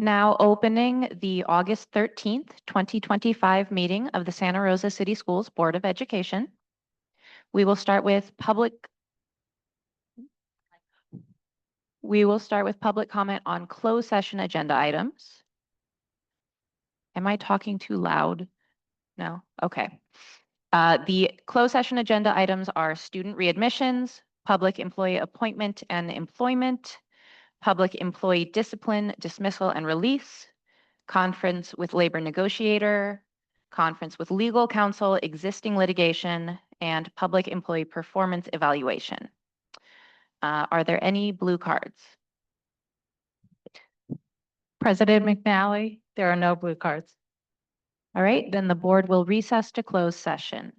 Now opening the August 13th, 2025 meeting of the Santa Rosa City Schools Board of Education. We will start with public comment on closed session agenda items. Am I talking too loud? No? Okay. The closed session agenda items are student readmissions, public employee appointment and employment, public employee discipline, dismissal and release, conference with labor negotiator, conference with legal counsel, existing litigation, and public employee performance evaluation. Are there any blue cards? President McNally, there are no blue cards. All right, then the board will recess to close session.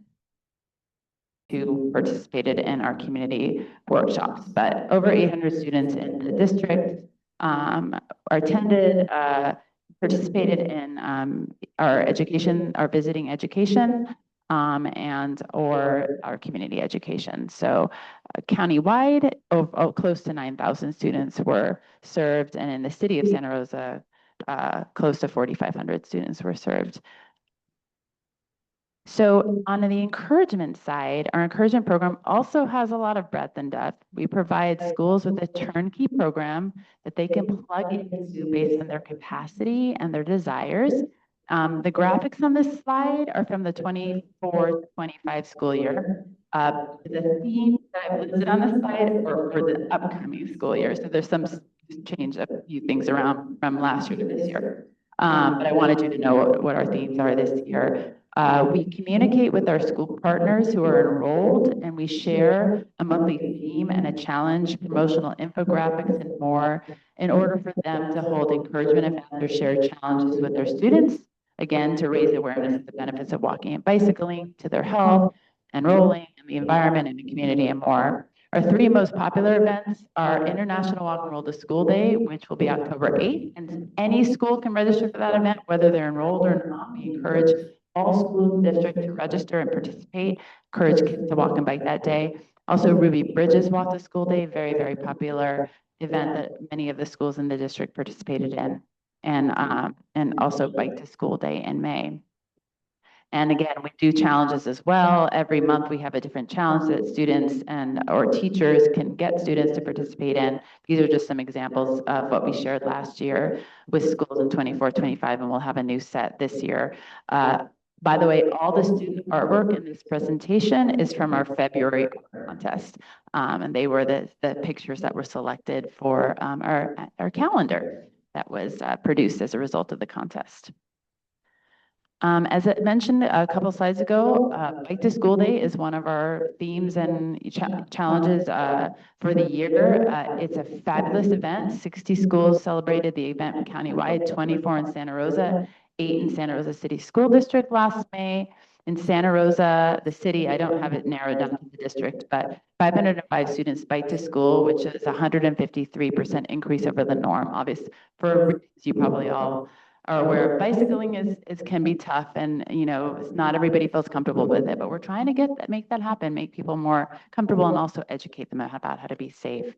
Who participated in our community workshops, but over 800 students in the district attended, participated in our education, our visiting education, and or our community education. So countywide, close to 9,000 students were served, and in the city of Santa Rosa, close to 4,500 students were served. So on the encouragement side, our encouragement program also has a lot of breadth and depth. We provide schools with a turnkey program that they can plug into based on their capacity and their desires. The graphics on this slide are from the 24-25 school year. The theme that I've listed on this slide are for the upcoming school year. So there's some change, a few things around from last year to this year. But I wanted you to know what our themes are this year. We communicate with our school partners who are enrolled, and we share a monthly theme and a challenge, promotional infographics, and more in order for them to hold encouragement events or share challenges with their students, again, to raise awareness of the benefits of walking and bicycling to their health, enrolling in the environment and the community, and more. Our three most popular events are International Walk and Roll to School Day, which will be October 8th, and any school can register for that event, whether they're enrolled or not. We encourage all schools in the district to register and participate, encourage kids to walk and bike that day. Also, Ruby Bridges Walk to School Day, very, very popular event that many of the schools in the district participated in, and also Bike to School Day in May. And again, we do challenges as well. Every month we have a different challenge that students and or teachers can get students to participate in. These are just some examples of what we shared last year with schools in 24-25, and we'll have a new set this year. By the way, all the student artwork in this presentation is from our February art contest. And they were the pictures that were selected for our calendar that was produced as a result of the contest. As I mentioned a couple slides ago, Bike to School Day is one of our themes and challenges for the year. It's a fabulous event. 60 schools celebrated the event countywide, 24 in Santa Rosa, 8 in Santa Rosa City School District last May. In Santa Rosa, the city, I don't have it narrowed down to the district, but 505 students bike to school, which is a 153% increase over the norm. Obviously, for reasons you probably all are aware of, bicycling can be tough, and not everybody feels comfortable with it, but we're trying to make that happen, make people more comfortable, and also educate them about how to be safe.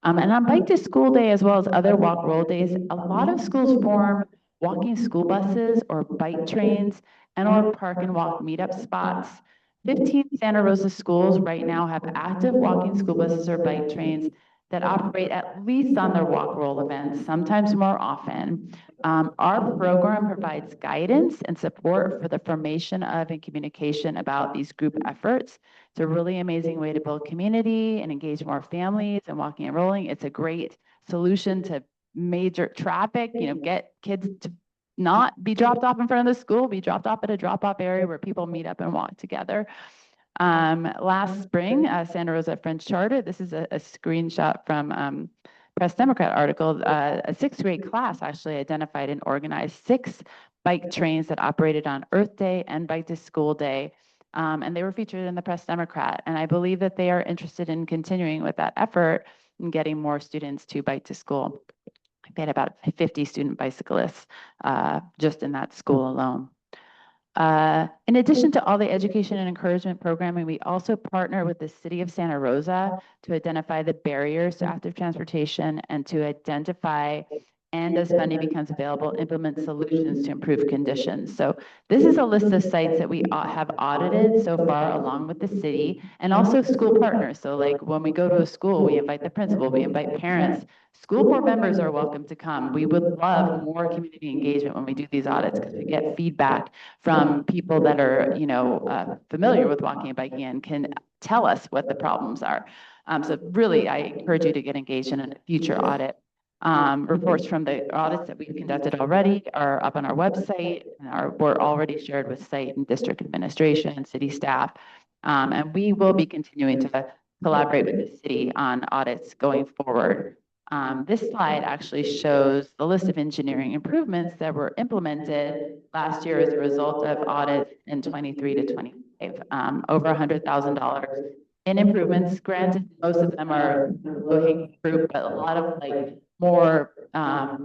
And on Bike to School Day, as well as other walk roll days, a lot of schools form walking school buses or bike trains and or park and walk meetup spots. 15 Santa Rosa schools right now have active walking school buses or bike trains that operate at least on their walk roll events, sometimes more often. Our program provides guidance and support for the formation of and communication about these group efforts. It's a really amazing way to build community and engage more families in walking and rolling. It's a great solution to major traffic, get kids to not be dropped off in front of the school, be dropped off at a drop-off area where people meet up and walk together. Last spring, Santa Rosa Friends Charter, this is a screenshot from Press Democrat article, a sixth grade class actually identified and organized 6 bike trains that operated on Earth Day and Bike to School Day. And they were featured in the Press Democrat. And I believe that they are interested in continuing with that effort and getting more students to bike to school. They had about 50 student bicyclists just in that school alone. In addition to all the education and encouragement programming, we also partner with the City of Santa Rosa to identify the barriers to active transportation and to identify and as funding becomes available, implement solutions to improve conditions. So this is a list of sites that we have audited so far along with the city and also school partners. So like when we go to a school, we invite the principal, we invite parents. School board members are welcome to come. We would love more community engagement when we do these audits because we get feedback from people that are, familiar with walking and biking and can tell us what the problems are. So really, I encourage you to get engaged in a future audit. Reports from the audits that we've conducted already are up on our website and were already shared with site and district administration, city staff. And we will be continuing to collaborate with the city on audits going forward. This slide actually shows the list of engineering improvements that were implemented last year as a result of audits in 23 to 25, over $100,000 in improvements. Granted, most of them are low-hanging fruit, but a lot of more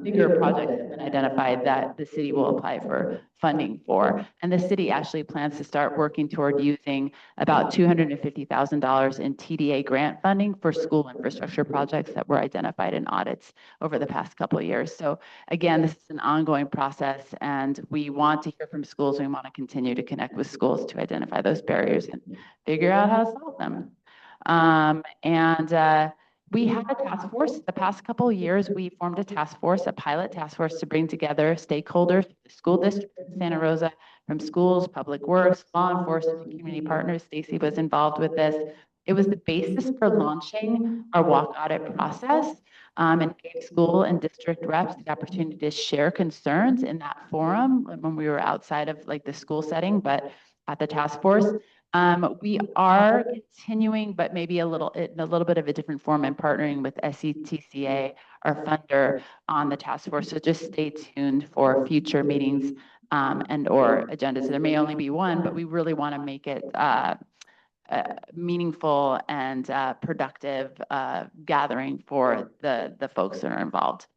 bigger projects have been identified that the city will apply for funding for. And the city actually plans to start working toward using about $250,000 in TDA grant funding for school infrastructure projects that were identified in audits over the past couple of years. So again, this is an ongoing process and we want to hear from schools. We want to continue to connect with schools to identify those barriers and figure out how to solve them. We had a task force the past couple of years. We formed a task force, a pilot task force to bring together stakeholders, the school district in Santa Rosa, from schools, public works, law enforcement, and community partners. Stacy was involved with this. It was the basis for launching our walk audit process and gave school and district reps the opportunity to share concerns in that forum when we were outside of the school setting, but at the task force. We are continuing, but maybe in a little bit of a different form and partnering with SETCA, our funder, on the task force. So just stay tuned for future meetings and or agendas. There may only be one, but we really want to make it meaningful and productive gathering for the folks that are involved.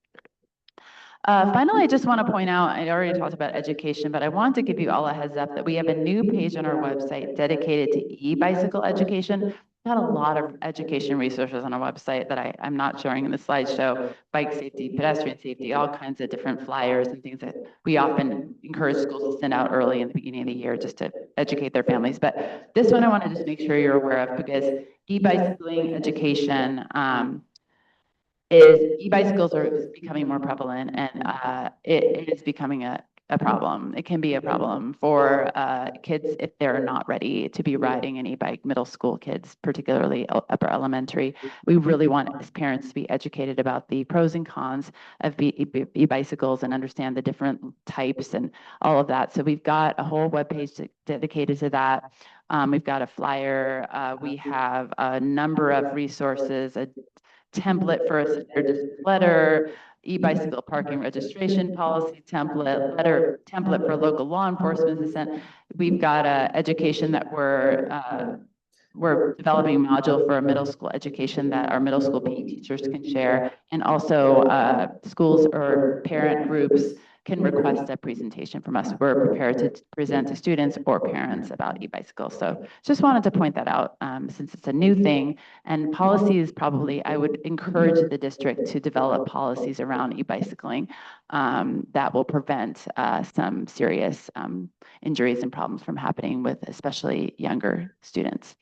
Finally, I just want to point out, I already talked about education, but I want to give you all a heads up that we have a new page on our website dedicated to e-bicycle education. We've got a lot of education resources on our website that I'm not showing in the slideshow: bike safety, pedestrian safety, all kinds of different flyers and things that we often encourage schools to send out early in the beginning of the year just to educate their families. But this one I want to just make sure you're aware of because e-bicycling education e-bicycles are becoming more prevalent and it is becoming a problem. It can be a problem for kids if they're not ready to be riding an e-bike, middle school kids, particularly upper elementary. We really want as parents to be educated about the pros and cons of e-bicycles and understand the different types and all of that. So we've got a whole webpage dedicated to that. We've got a flyer. We have a number of resources, a template for a letter, e-bicycle parking registration policy template, template for local law enforcement assistant. We've got education that we're developing a module for a middle school education that our middle school PE teachers can share, and also schools or parent groups can request a presentation from us. We're prepared to present to students or parents about e-bicycles. So just wanted to point that out since it's a new thing, and policies probably, I would encourage the district to develop policies around e-bicycling that will prevent some serious injuries and problems from happening with especially younger students.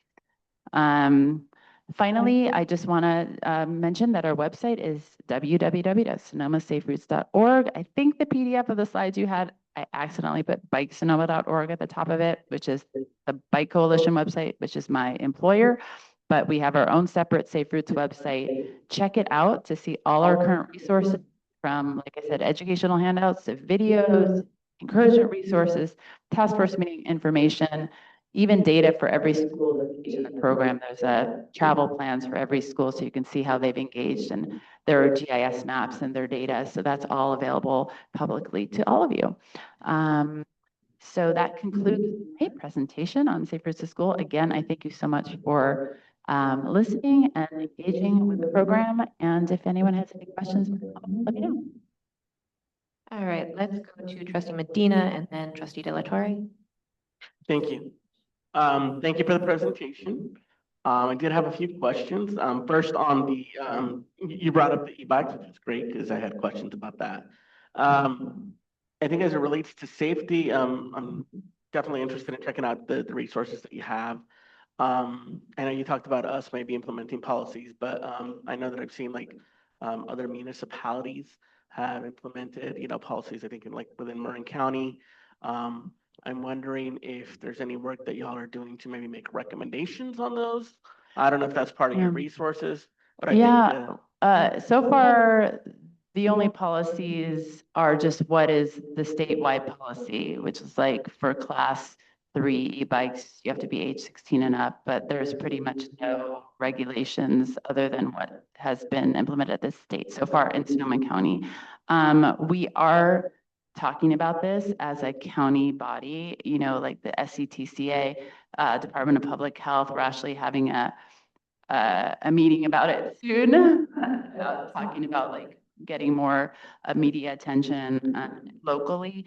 Finally, I just want to mention that our website is www.sonomasaferoutes.org. I think the PDF of the slides you had, I accidentally put bikesonoma.org at the top of it, which is the Bike Coalition website, which is my employer. But we have our own separate Safe Routes website. Check it out to see all our current resources from, like I said, educational handouts to videos, encouragement resources, task force meeting information, even data for every school that's engaged in the program. There's travel plans for every school so you can see how they've engaged, and there are GIS maps and their data. So that's all available publicly to all of you. So that concludes my presentation on Safe Routes to School. Again, I thank you so much for listening and engaging with the program. And if anyone has any questions, let me know. All right, let's go to Trustee Medina and then Trustee De La Torre. Thank you. Thank you for the presentation. I did have a few questions. First on you brought up the e-bikes, which is great because I had questions about that. I think as it relates to safety, I'm definitely interested in checking out the resources that you have. I know you talked about us maybe implementing policies, but I know that I've seen like other municipalities have implemented, policies, I think in like within Marin County. I'm wondering if there's any work that y'all are doing to maybe make recommendations on those. I don't know if that's part of your resources, but I think So far, the only policies are just what is the statewide policy, which is like for class 3 e-bikes, you have to be age 16 and up, but there's pretty much no regulations other than what has been implemented at the state so far in Sonoma County. We are talking about this as a county body, like the SCTCA, Department of Public Health. We're actually having a meeting about it soon, talking about like getting more media attention locally.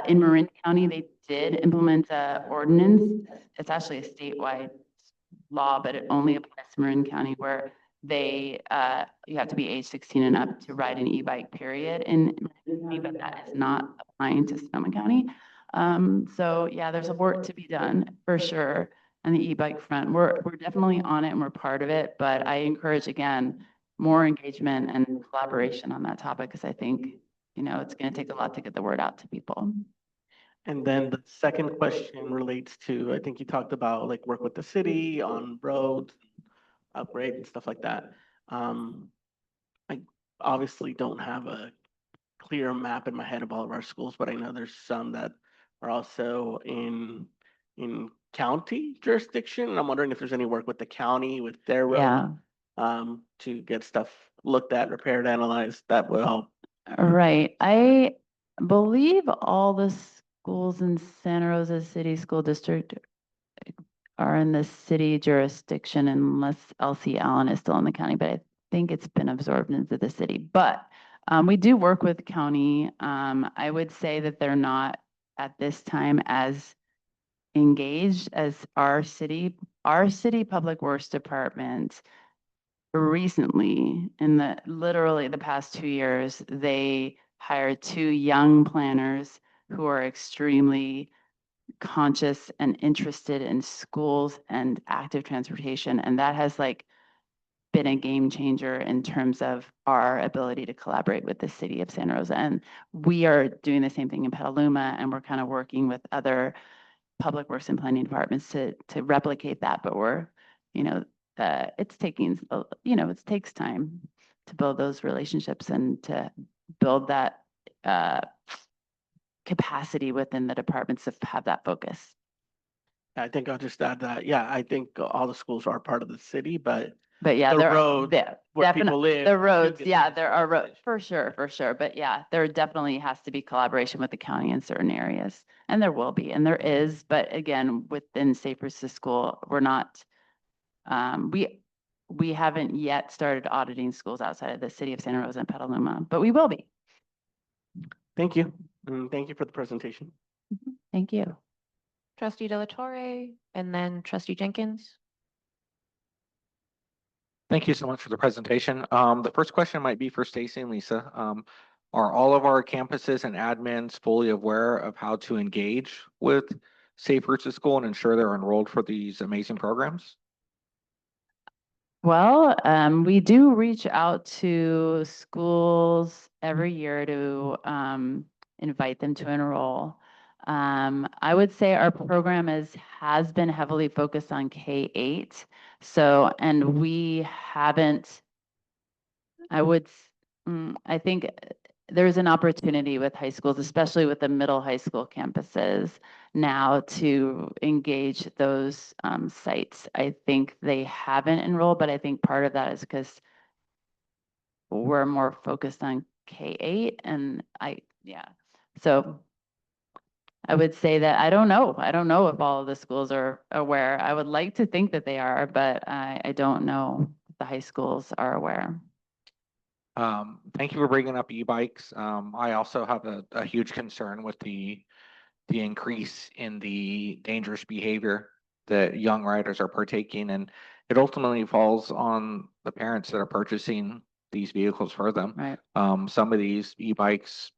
In Marin County, they did implement a ordinance. It's actually a statewide law, but it only applies to Marin County, where you have to be age 16 and up to ride an e-bike, period. In Marin County, but that is not applying to Sonoma County. So yeah, there's a work to be done for sure on the e-bike front. We're definitely on it and we're part of it, but I encourage, again, more engagement and collaboration on that topic, because I think, it's going to take a lot to get the word out to people. And then the second question relates to, I think you talked about like work with the city on roads, upgrade and stuff like that. I obviously don't have a clear map in my head of all of our schools, but I know there's some that are also in county jurisdiction. And I'm wondering if there's any work with the county, with their road, to get stuff looked at, repaired, analyzed. That will help. Right. I believe all the schools in Santa Rosa City School District are in the city jurisdiction, unless LC Allen is still in the county, but I think it's been absorbed into the city. But we do work with county. I would say that they're not at this time as engaged as our city public works department. Recently, in literally the past 2 years, they hired 2 young planners who are extremely conscious and interested in schools and active transportation. And that has like been a game changer in terms of our ability to collaborate with the city of Santa Rosa. And we are doing the same thing in Petaluma, and we're kind of working with other public works and planning departments to replicate that. But we're, it's taking, it takes time to build those relationships and to build that capacity within the departments to have that focus. I think I'll just add that, yeah, I think all the schools are part of the city, but yeah, the roads where people live. The roads, yeah, there are roads, for sure. But yeah, there definitely has to be collaboration with the county in certain areas. And there will be, and there is, but again, within Safe Routes to School, we're not, we haven't yet started auditing schools outside of the city of Santa Rosa and Petaluma, but we will be. Thank you. And thank you for the presentation. Thank you. Trustee De La Torre, and then Trustee Jenkins. Thank you so much for the presentation. The first question might be for Stacy and Lisa. Are all of our campuses and admins fully aware of how to engage with Safe Routes to School and ensure they're enrolled for these amazing programs? Well, we do reach out to schools every year to invite them to enroll. I would say our program has been heavily focused on K-8. So, and we haven't, I think there's an opportunity with high schools, especially with the middle high school campuses now, to engage those sites. I think they haven't enrolled, but I think part of that is because we're more focused on K-8 and so I would say that I don't know if all of the schools are aware. I would like to think that they are, but I don't know if the high schools are aware. Thank you for bringing up e-bikes. I also have a huge concern with the increase in the dangerous behavior that young riders are partaking, and it ultimately falls on the parents that are purchasing these vehicles for them. Right. Some of these e-bikes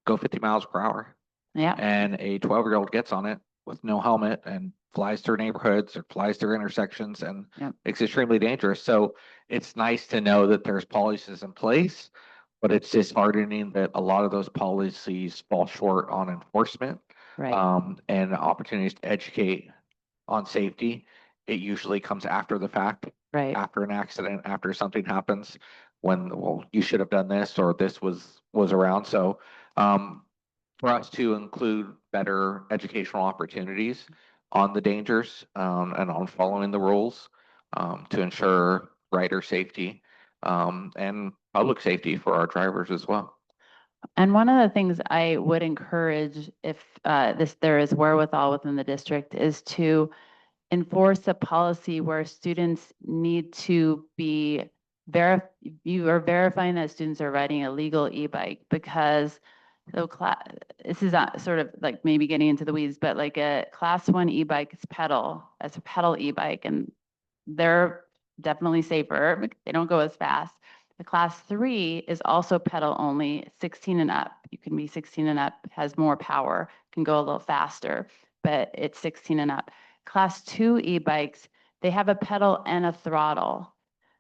go 50 miles per hour, Yeah. and a 12-year-old gets on it with no helmet and flies through neighborhoods or flies through intersections, and Yep. it's extremely dangerous. So it's nice to know that there's policies in place, but it's disheartening that a lot of those policies fall short on enforcement, Right. and opportunities to educate on safety. It usually comes after the fact, Right. after an accident, after something happens, when, well, you should have done this, or this was around. So for us to include better educational opportunities on the dangers, and on following the rules, to ensure rider safety, and public safety for our drivers as well. And one of the things I would encourage, if there is wherewithal within the district, is to enforce a policy where students need to be you are verifying that students are riding a legal e-bike, because this is not sort of like maybe getting into the weeds, but like a class 1 e-bike is it's a pedal e-bike, and they're definitely safer. They don't go as fast. The class 3 is also pedal only, 16 and up. You can be 16 and up, has more power, can go a little faster, but it's 16 and up. Class 2 e-bikes, they have a pedal and a throttle.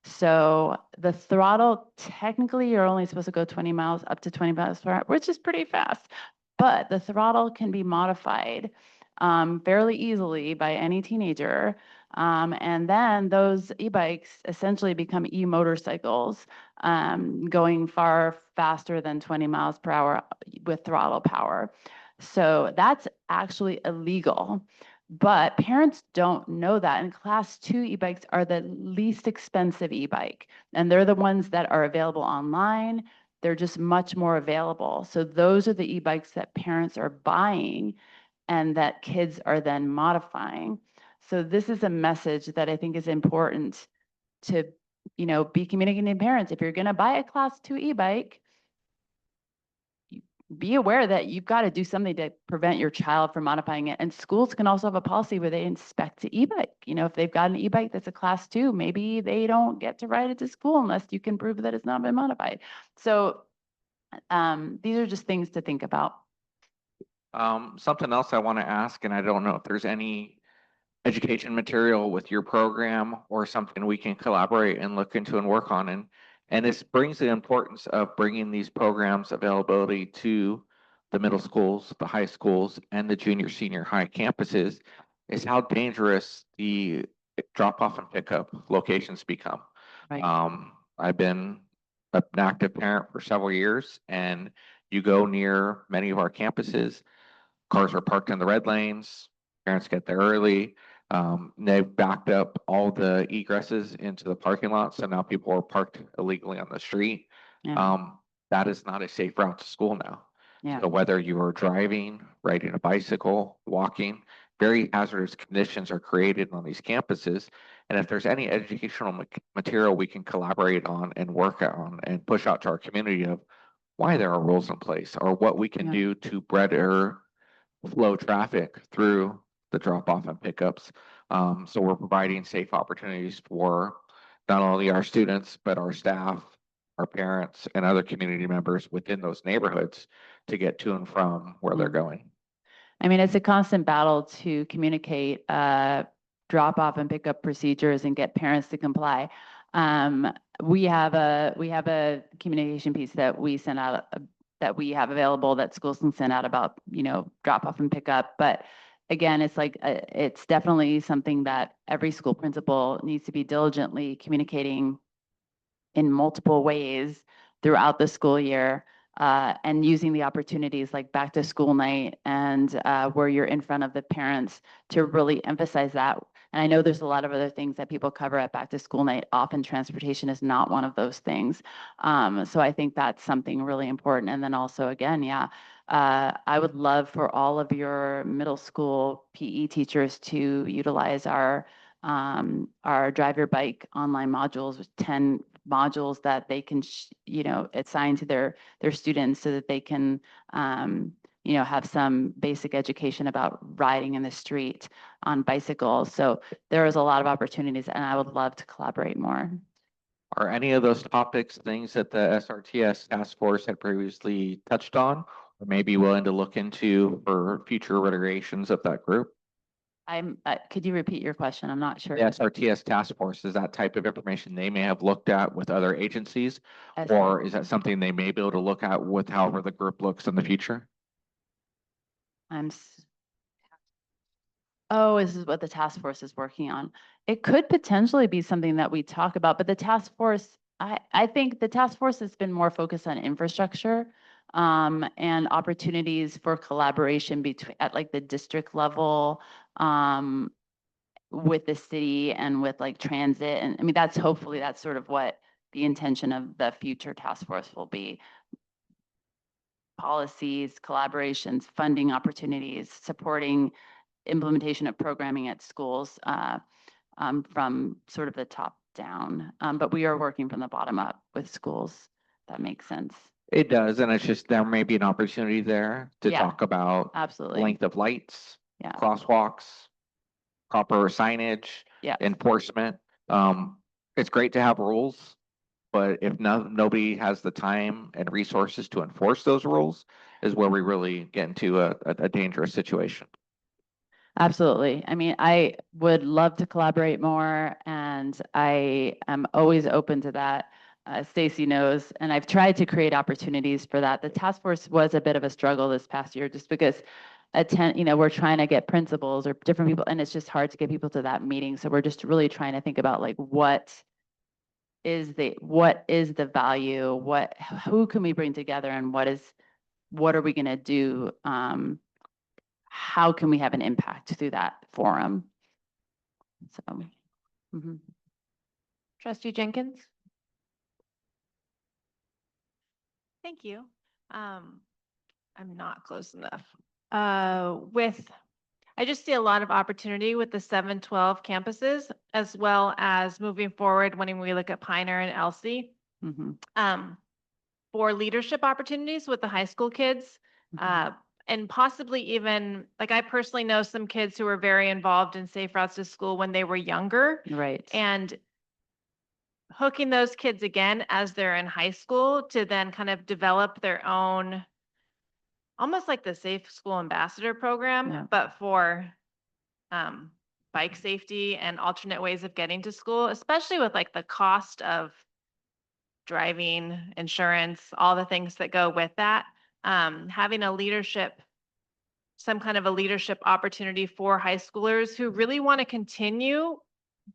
So the throttle, technically, you're only supposed to go 20 miles, up to 20 miles per hour, which is pretty fast. But the throttle can be modified fairly easily by any teenager. And then those e-bikes essentially become e-motorcycles, going far faster than 20 miles per hour with throttle power. So that's actually illegal. But parents don't know that. And class 2 e-bikes are the least expensive e-bike, and they're the ones that are available online. They're just much more available. So those are the e-bikes that parents are buying and that kids are then modifying. So this is a message that I think is important to, be communicating to parents. If you're going to buy a class 2 e-bike, be aware that you've got to do something to prevent your child from modifying it. And schools can also have a policy where they inspect the e-bike. If they've got an e-bike that's a class 2, maybe they don't get to ride it to school unless you can prove that it's not been modified. So these are just things to think about. Something else I want to ask, and I don't know if there's any education material with your program or something we can collaborate and look into and work on. And this brings the importance of bringing these programs availability to the middle schools, the high schools, and the junior, senior high campuses, is how dangerous the drop off and pickup locations become. Right. I've been an active parent for several years, and you go near many of our campuses, cars are parked in the red lanes, parents get there early. They've backed up all the egresses into the parking lot, so now people are parked illegally on the street. Yeah. That is not a safe route to school now. Yeah. So whether you are driving, riding a bicycle, walking, very hazardous conditions are created on these campuses. And if there's any educational material we can collaborate on and work on and push out to our community of why there are rules in place, or what we can Yeah. do to better flow traffic through the drop off and pickups. So we're providing safe opportunities for not only our students, but our staff, our parents, and other community members within those neighborhoods to get to and from where they're going. I mean, it's a constant battle to communicate drop off and pickup procedures and get parents to comply. We have a communication piece that we send out that we have available that schools can send out about, drop off and pick up. But again, it's like, it's definitely something that every school principal needs to be diligently communicating in multiple ways throughout the school year, and using the opportunities like back to school night and where you're in front of the parents to really emphasize that. And I know there's a lot of other things that people cover at back to school night. Often transportation is not one of those things. So I think that's something really important. And then also, again, I would love for all of your middle school PE teachers to utilize our Drive Your Bike online modules with 10 modules that they can, assign to their students so that they can, have some basic education about riding in the street on bicycles. So there is a lot of opportunities, and I would love to collaborate more. Are any of those topics things that the SRTS task force had previously touched on, or maybe willing to look into for future iterations of that group? Could you repeat your question? I'm not sure. The SRTS task force, is that type of information they may have looked at with other agencies? I see. Or is that something they may be able to look at with however the group looks in the future? Oh, this is what the task force is working on. It could potentially be something that we talk about, but the task force, I think the task force has been more focused on infrastructure and opportunities for collaboration between at like the district level with the city and with like transit. And I mean, hopefully that's sort of what the intention of the future task force will be. Policies, collaborations, funding opportunities, supporting implementation of programming at schools from sort of the top down. But we are working from the bottom up with schools. That makes sense. It does, and it's just, there may be an opportunity there to Yeah. talk about Absolutely. length of lights, Yeah. crosswalks, proper signage, Yeah. enforcement. It's great to have rules, but if nobody has the time and resources to enforce those rules, is where we really get into a dangerous situation. Absolutely. I mean, I would love to collaborate more, and I am always open to that. Stacy knows, and I've tried to create opportunities for that. The task force was a bit of a struggle this past year, just because we're trying to get principals or different people, and it's just hard to get people to that meeting. So we're just really trying to think about like what is the value, who can we bring together, and what are we going to do? How can we have an impact through that forum? So, mhm. Trustee Jenkins? Thank you. I'm not close enough. I just see a lot of opportunity with the 7-12 campuses, as well as moving forward when we look at Pioneer and Elsie, Mhm. for leadership opportunities with the high school kids. And possibly even, like, I personally know some kids who were very involved in Safe Routes to School when they were younger. Right. And hooking those kids again as they're in high school to then kind of develop their own, almost like the Safe School Ambassador program, Yeah. but for bike safety and alternate ways of getting to school, especially with like the cost of driving, insurance, all the things that go with that. Having some kind of a leadership opportunity for high schoolers who really want to continue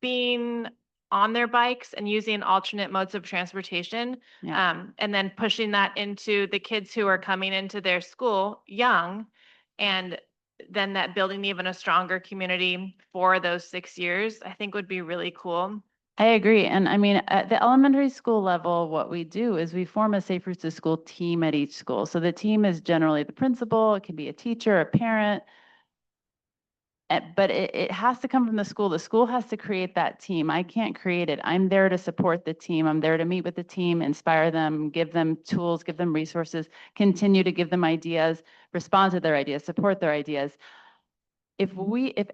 being on their bikes and using alternate modes of transportation. Yeah. And then pushing that into the kids who are coming into their school young, and then that building even a stronger community for those 6 years, I think would be really cool. I agree. And I mean, at the elementary school level, what we do is we form a Safe Routes to School team at each school. So the team is generally the principal, it can be a teacher, a parent, but it has to come from the school. The school has to create that team. I can't create it. I'm there to support the team. I'm there to meet with the team, inspire them, give them tools, give them resources, continue to give them ideas, respond to their ideas, support their ideas. If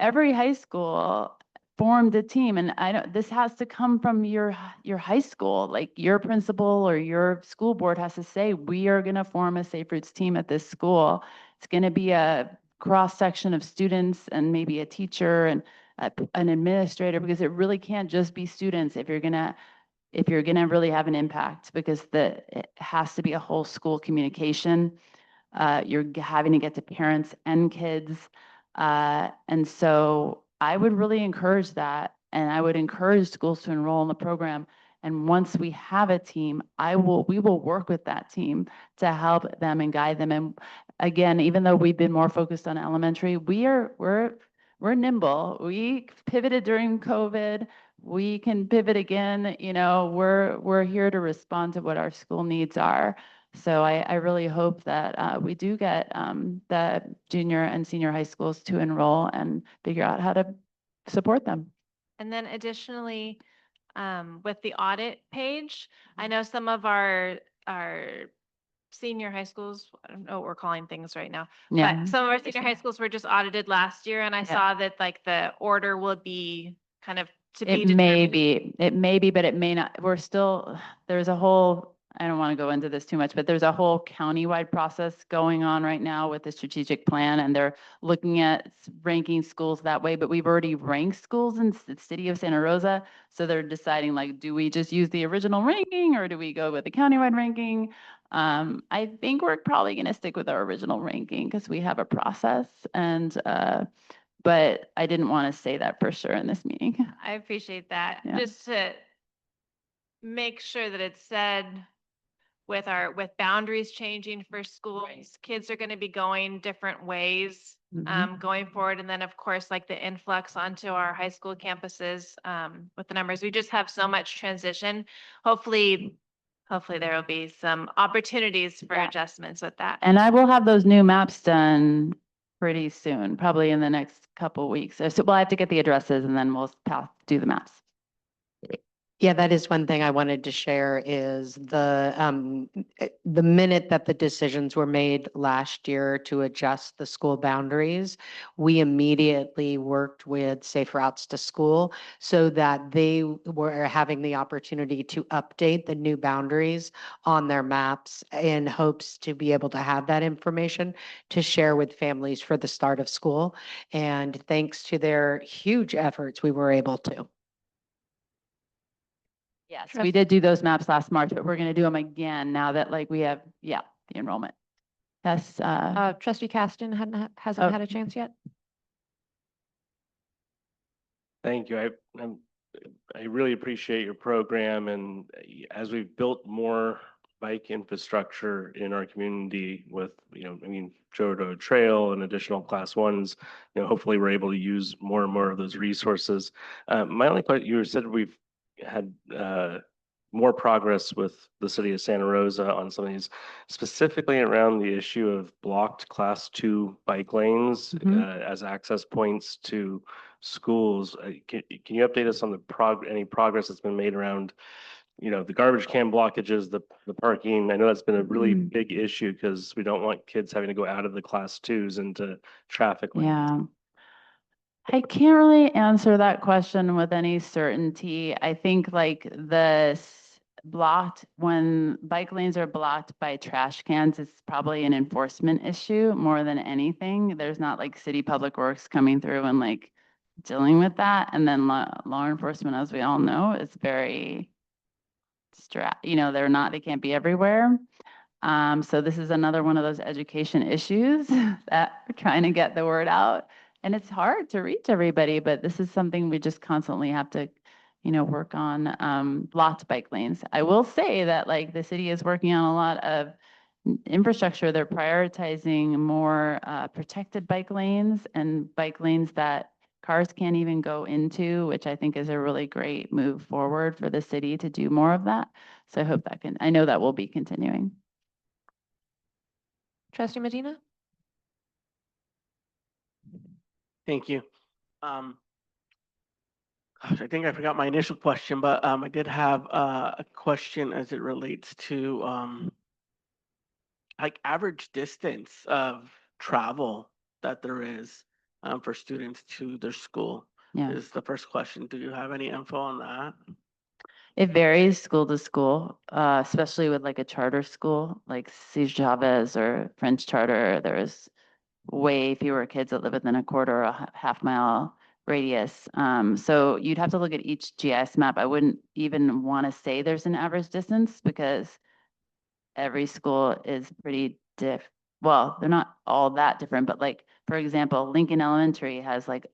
every high school formed a team, and this has to come from your high school, like your principal or your school board has to say, we are going to form a Safe Routes team at this school. It's going to be a cross section of students and maybe a teacher and an administrator, because it really can't just be students if you're gonna really have an impact, because it has to be a whole school communication. You're having to get to parents and kids. And so I would really encourage that. And I would encourage schools to enroll in the program. And once we have a team, we will work with that team to help them and guide them. And again, even though we've been more focused on elementary, we're nimble. We pivoted during COVID. We can pivot again. We're here to respond to what our school needs are. So I really hope that we do get the junior and senior high schools to enroll and figure out how to support them. And then additionally, with the audit page, I know some of our senior high schools, I don't know what we're calling things right now. Yeah. But some of our senior high schools were just audited last year, and I Yeah. saw that like the order will be kind of to be It may determined. be, but it may not. We're still, there's a whole, I don't want to go into this too much, but there's a whole countywide process going on right now with the strategic plan, and they're looking at ranking schools that way, but we've already ranked schools in the city of Santa Rosa. So they're deciding like, do we just use the original ranking or do we go with the countywide ranking? I think we're probably going to stick with our original ranking because we have a process but I didn't want to say that for sure in this meeting. I appreciate that. Yeah. Just to make sure that it's said with boundaries changing for schools, kids are going to be going different ways going forward. And then of course, like the influx onto our high school campuses with the numbers, we just have so much transition. Hopefully there will be some opportunities for Yeah. adjustments with that. And I will have those new maps done pretty soon, probably in the next couple weeks. So we'll have to get the addresses and then we'll do the maps. Yeah, that is one thing I wanted to share is the minute that the decisions were made last year to adjust the school boundaries, we immediately worked with Safe Routes to School so that they were having the opportunity to update the new boundaries on their maps in hopes to be able to have that information to share with families for the start of school. And thanks to their huge efforts, we were able to. Yes, we did do those maps last March, but we're going to do them again now that like we have, the enrollment. Yes. Trustee Caston hasn't Oh. had a chance yet. Thank you. I really appreciate your program, and as we've built more bike infrastructure in our community with, Jodo Trail and additional class ones, hopefully we're able to use more and more of those resources. My only question, you said we've had more progress with the city of Santa Rosa on some of these, specifically around the issue of blocked class 2 bike lanes as access points to schools. Can you update us on any progress that's been made around, the garbage can blockages, the parking? I know that's been a really big issue because we don't want kids having to go out of the class 2s into traffic lanes. Yeah. I can't really answer that question with any certainty. I think like when bike lanes are blocked by trash cans, it's probably an enforcement issue more than anything. There's not like city public works coming through and like dealing with that. And then law enforcement, as we all know, is very they can't be everywhere. So this is another one of those education issues that we're trying to get the word out. And it's hard to reach everybody, but this is something we just constantly have to, work on, blocked bike lanes. I will say that like the city is working on a lot of infrastructure. They're prioritizing more protected bike lanes and bike lanes that cars can't even go into, which I think is a really great move forward for the city to do more of that. So I know that will be continuing. Trustee Medina? Thank you. I think I forgot my initial question, but I did have a question as it relates to like average distance of travel that there is for students to their school. Yeah. Is the first question. Do you have any info on that? It varies school to school, especially with like a charter school, like Cesar Chavez or French charter. There's way fewer kids that live within a quarter or a half mile radius. So you'd have to look at each GIS map. I wouldn't even want to say there's an average distance because every school is pretty well, they're not all that different, but like, for example, Lincoln Elementary has like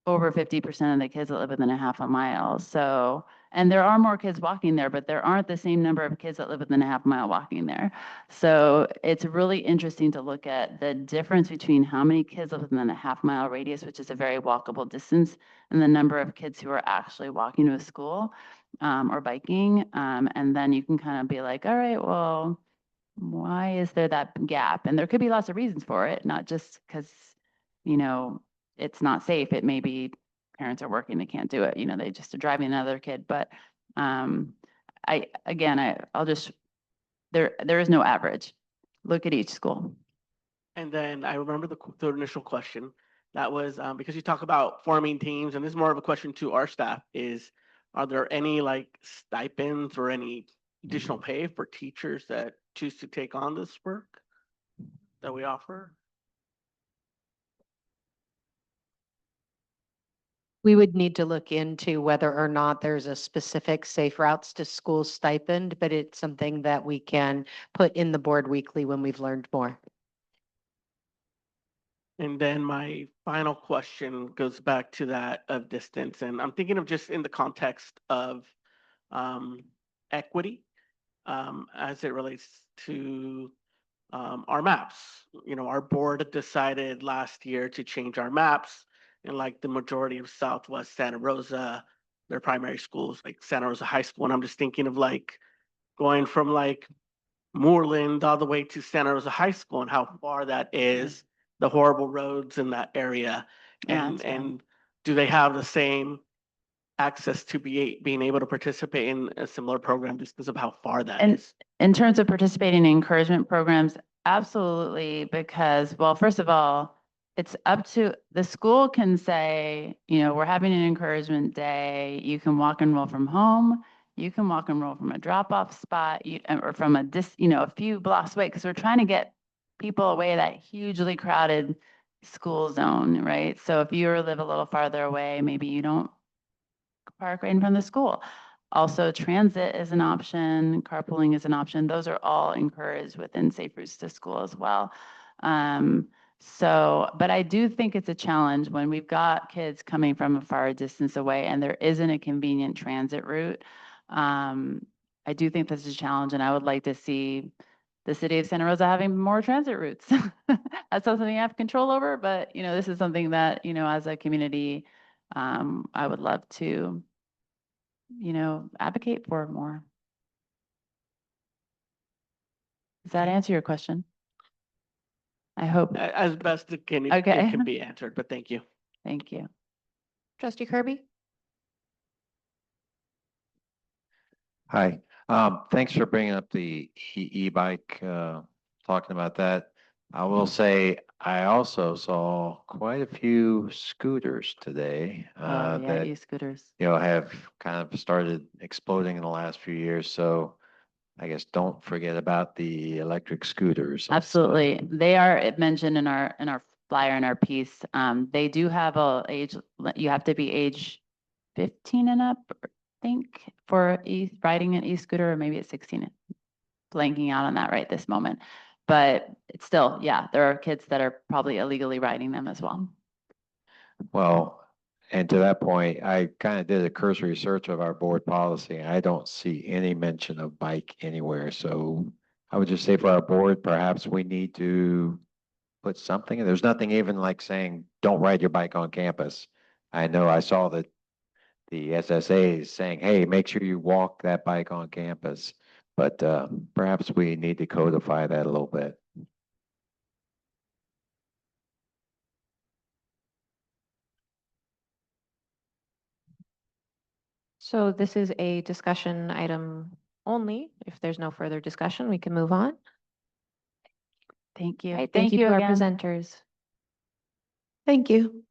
over 50% of the kids that live within a half a mile. So, and there are more kids walking there, but there aren't the same number of kids that live within a half mile walking there. So it's really interesting to look at the difference between how many kids live within a half mile radius, which is a very walkable distance, and the number of kids who are actually walking to a school or biking. And then you can kind of be like, all right, well, why is there that gap? And there could be lots of reasons for it, not just because, it's not safe. It may be parents are working, they can't do it. They just are driving another kid. But there is no average. look at each school. And then I remember the initial question. That was because you talk about forming teams, and this is more of a question to our staff, is are there any like stipends or any additional pay for teachers that choose to take on this work that we offer? We would need to look into whether or not there's a specific Safe Routes to School stipend, but it's something that we can put in the board weekly when we've learned more. And then my final question goes back to that of distance, and I'm thinking of just in the context of equity as it relates to our maps. You know, our board decided last year to change our maps, and like the majority of Southwest Santa Rosa, their primary schools, like Santa Rosa High School, and I'm just thinking of like going from like Moreland all the way to Santa Rosa High School and how far that is, the horrible roads in that area. Yeah, And it's bad. and do they have the same access to being able to participate in a similar program just because of how far that And is? in terms of participating in encouragement programs, absolutely, because, well, first of all, it's up to the school can say, you know, we're having an encouragement day. You can walk and roll from home. You can walk and roll from a drop-off spot, or from a few blocks away, because we're trying to get people away that hugely crowded school zone, right? So if you live a little farther away, maybe you don't park right in front of the school. Also, transit is an option, carpooling is an option. Those are all encouraged within Safe Routes to School as well. But I do think it's a challenge when we've got kids coming from a far distance away and there isn't a convenient transit route. I do think that's a challenge, and I would like to see the city of Santa Rosa having more transit routes. That's something you have control over, but this is something that, as a community, I would love to, advocate for more. Does that answer your question? I hope. As best it can, Okay. it can be answered, but thank you. Thank you. Trustee Kirby? Hi, thanks for bringing up the e-bike, talking about that. I will say, I also saw quite a few scooters today, Yeah, that, e-scooters. have kind of started exploding in the last few years. So I guess don't forget about the electric scooters. also. Absolutely. They are mentioned in our flyer in our piece. They do have a age, you have to be age 15 and up, I think, for riding an e-scooter, or maybe it's 16. Blanking out on that right this moment. But it's still, yeah, there are kids that are probably illegally riding them as well. Well, and to that point, I kind of did a cursory search of our board policy, and I don't see any mention of bike anywhere. So I would just say for our board, perhaps we need to put something, there's nothing even like saying, don't ride your bike on campus. I know I saw that the SSA is saying, hey, make sure you walk that bike on campus. But perhaps we need to codify that a little bit. So this is a discussion item only. If there's no further discussion, we can move on. Thank you. Right, Thank thank you you to our again. presenters. Thank you.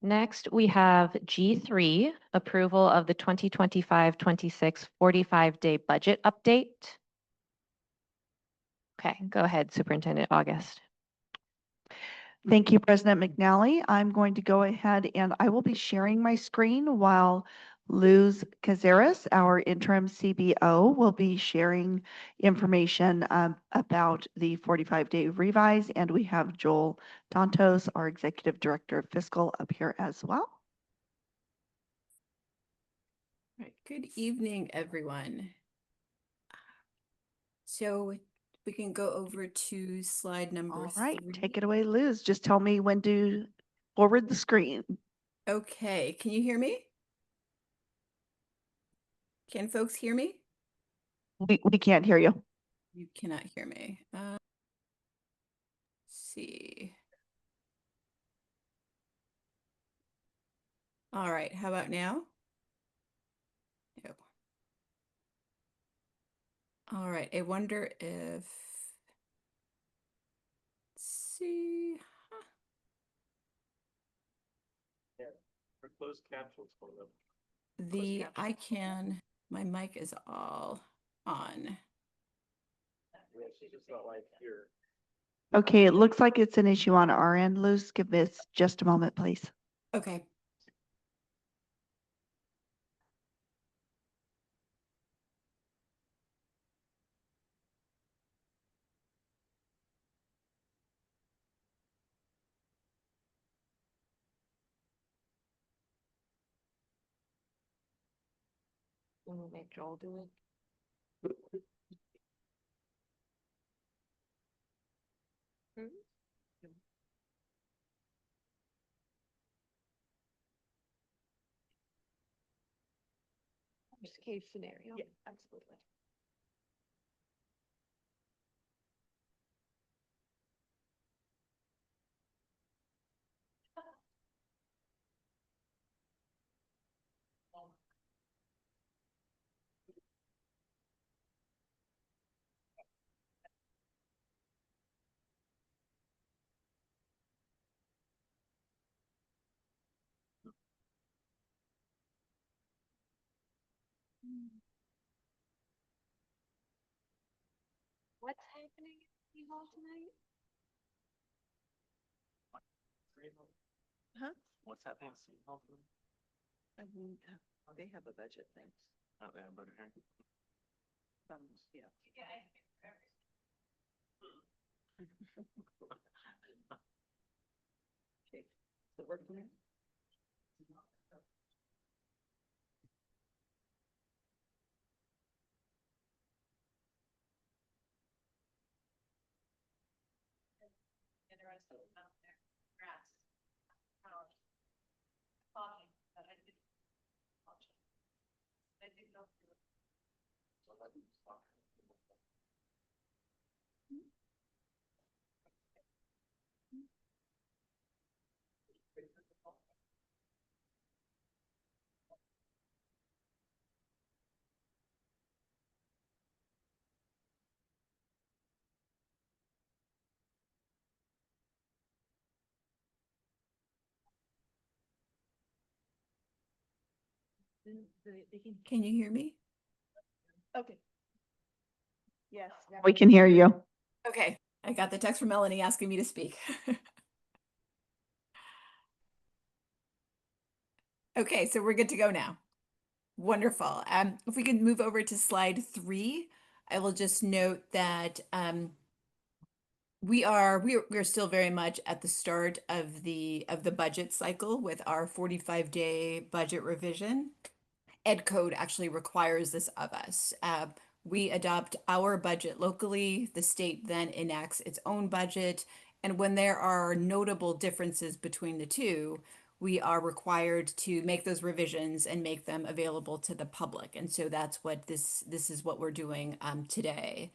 Next, we have G3, approval of the 2025-26 45-day budget update. Okay, go ahead, Superintendent August. Thank you, President McNally. I'm going to go ahead and I will be sharing my screen while Luz Cazares, our interim CBO, will be sharing information about the 45-day revise. And we have Joel Dantos, our Executive Director of Fiscal, up here as well. Right. Good evening, everyone. So we can go over to slide number All right, 3. take it away, Luz. Just tell me when to forward the screen. Okay, can you hear me? Can folks hear me? We can't hear you. You cannot hear me. Let's see. All right, how about now? Yep. All right, I wonder if, let's see. For closed captions for them. I can, my mic is all on. Yeah, she's just not like here. Okay, it looks like it's an issue on our end. Luz, give us just a moment, please. Okay. We'll make Joel do it. Worst case scenario. Yeah, absolutely. What's happening at City Hall tonight? Huh? What's happening? I mean, they have a budget thing. Oh, yeah, but here. Yeah. Okay, does it work for me? Can you hear me? Okay. Yes, we can hear you. Okay, I got the text from Melanie asking me to speak. Okay, so we're good to go now. Wonderful. If we could move over to slide 3, I will just note that we're still very much at the start of the budget cycle with our 45-day budget revision. Ed Code actually requires this of us. We adopt our budget locally, the state then enacts its own budget, and when there are notable differences between the two, we are required to make those revisions and make them available to the public. And so that's what this is what we're doing today.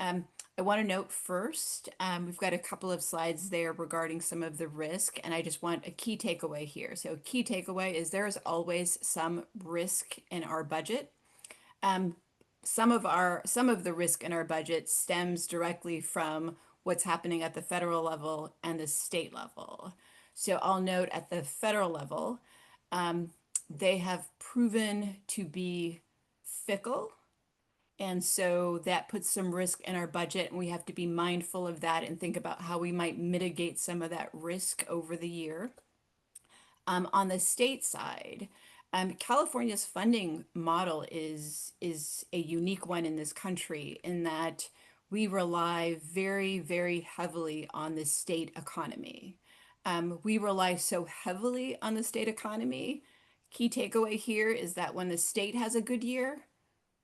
I want to note first, we've got a couple of slides there regarding some of the risk, and I just want a key takeaway here. So key takeaway is there is always some risk in our budget. Some of the risk in our budget stems directly from what's happening at the federal level and the state level. So I'll note at the federal level, they have proven to be fickle. And so that puts some risk in our budget, and we have to be mindful of that and think about how we might mitigate some of that risk over the year. On the state side, California's funding model is a unique one in this country in that we rely very, very heavily on the state economy. We rely so heavily on the state economy. Key takeaway here is that when the state has a good year,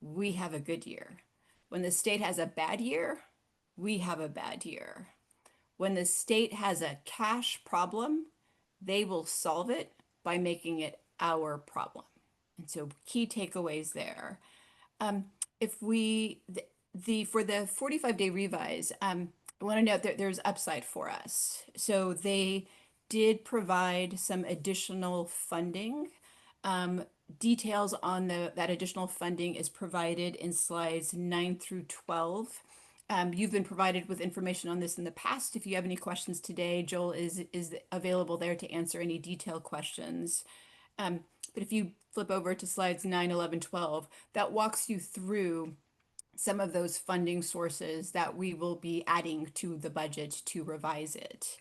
we have a good year. When the state has a bad year, we have a bad year. When the state has a cash problem, they will solve it by making it our problem. And so key takeaways there. If we, for the 45-day revise, I want to note that there's upside for us. So they did provide some additional funding Details on that additional funding is provided in slides 9 through 12. You've been provided with information on this in the past. If you have any questions today, Joel is available there to answer any detailed questions. But if you flip over to slides 9, 11, 12, that walks you through some of those funding sources that we will be adding to the budget to revise it.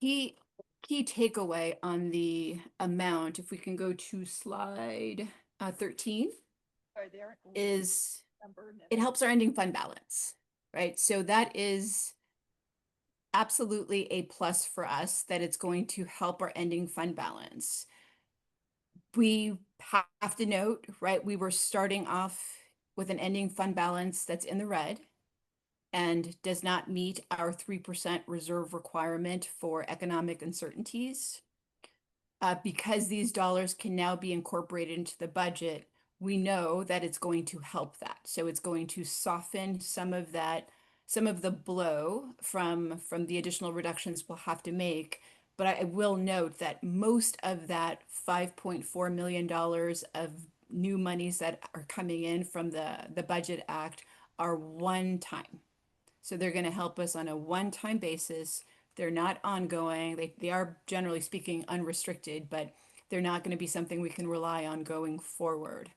Key takeaway on the amount, if we can go to slide 13, is it helps our ending fund balance, right? So that is absolutely a plus for us, that it's going to help our ending fund balance. We have to note, right, we were starting off with an ending fund balance that's in the red and does not meet our 3% reserve requirement for economic uncertainties. Because these dollars can now be incorporated into the budget, we know that it's going to help that. So it's going to soften some of the blow from the additional reductions we'll have to make. But I will note that most of that $5.4 million of new monies that are coming in from the Budget Act are one time. So they're going to help us on a one-time basis. They're not ongoing. They are, generally speaking, unrestricted, but they're not going to be something we can rely on going forward.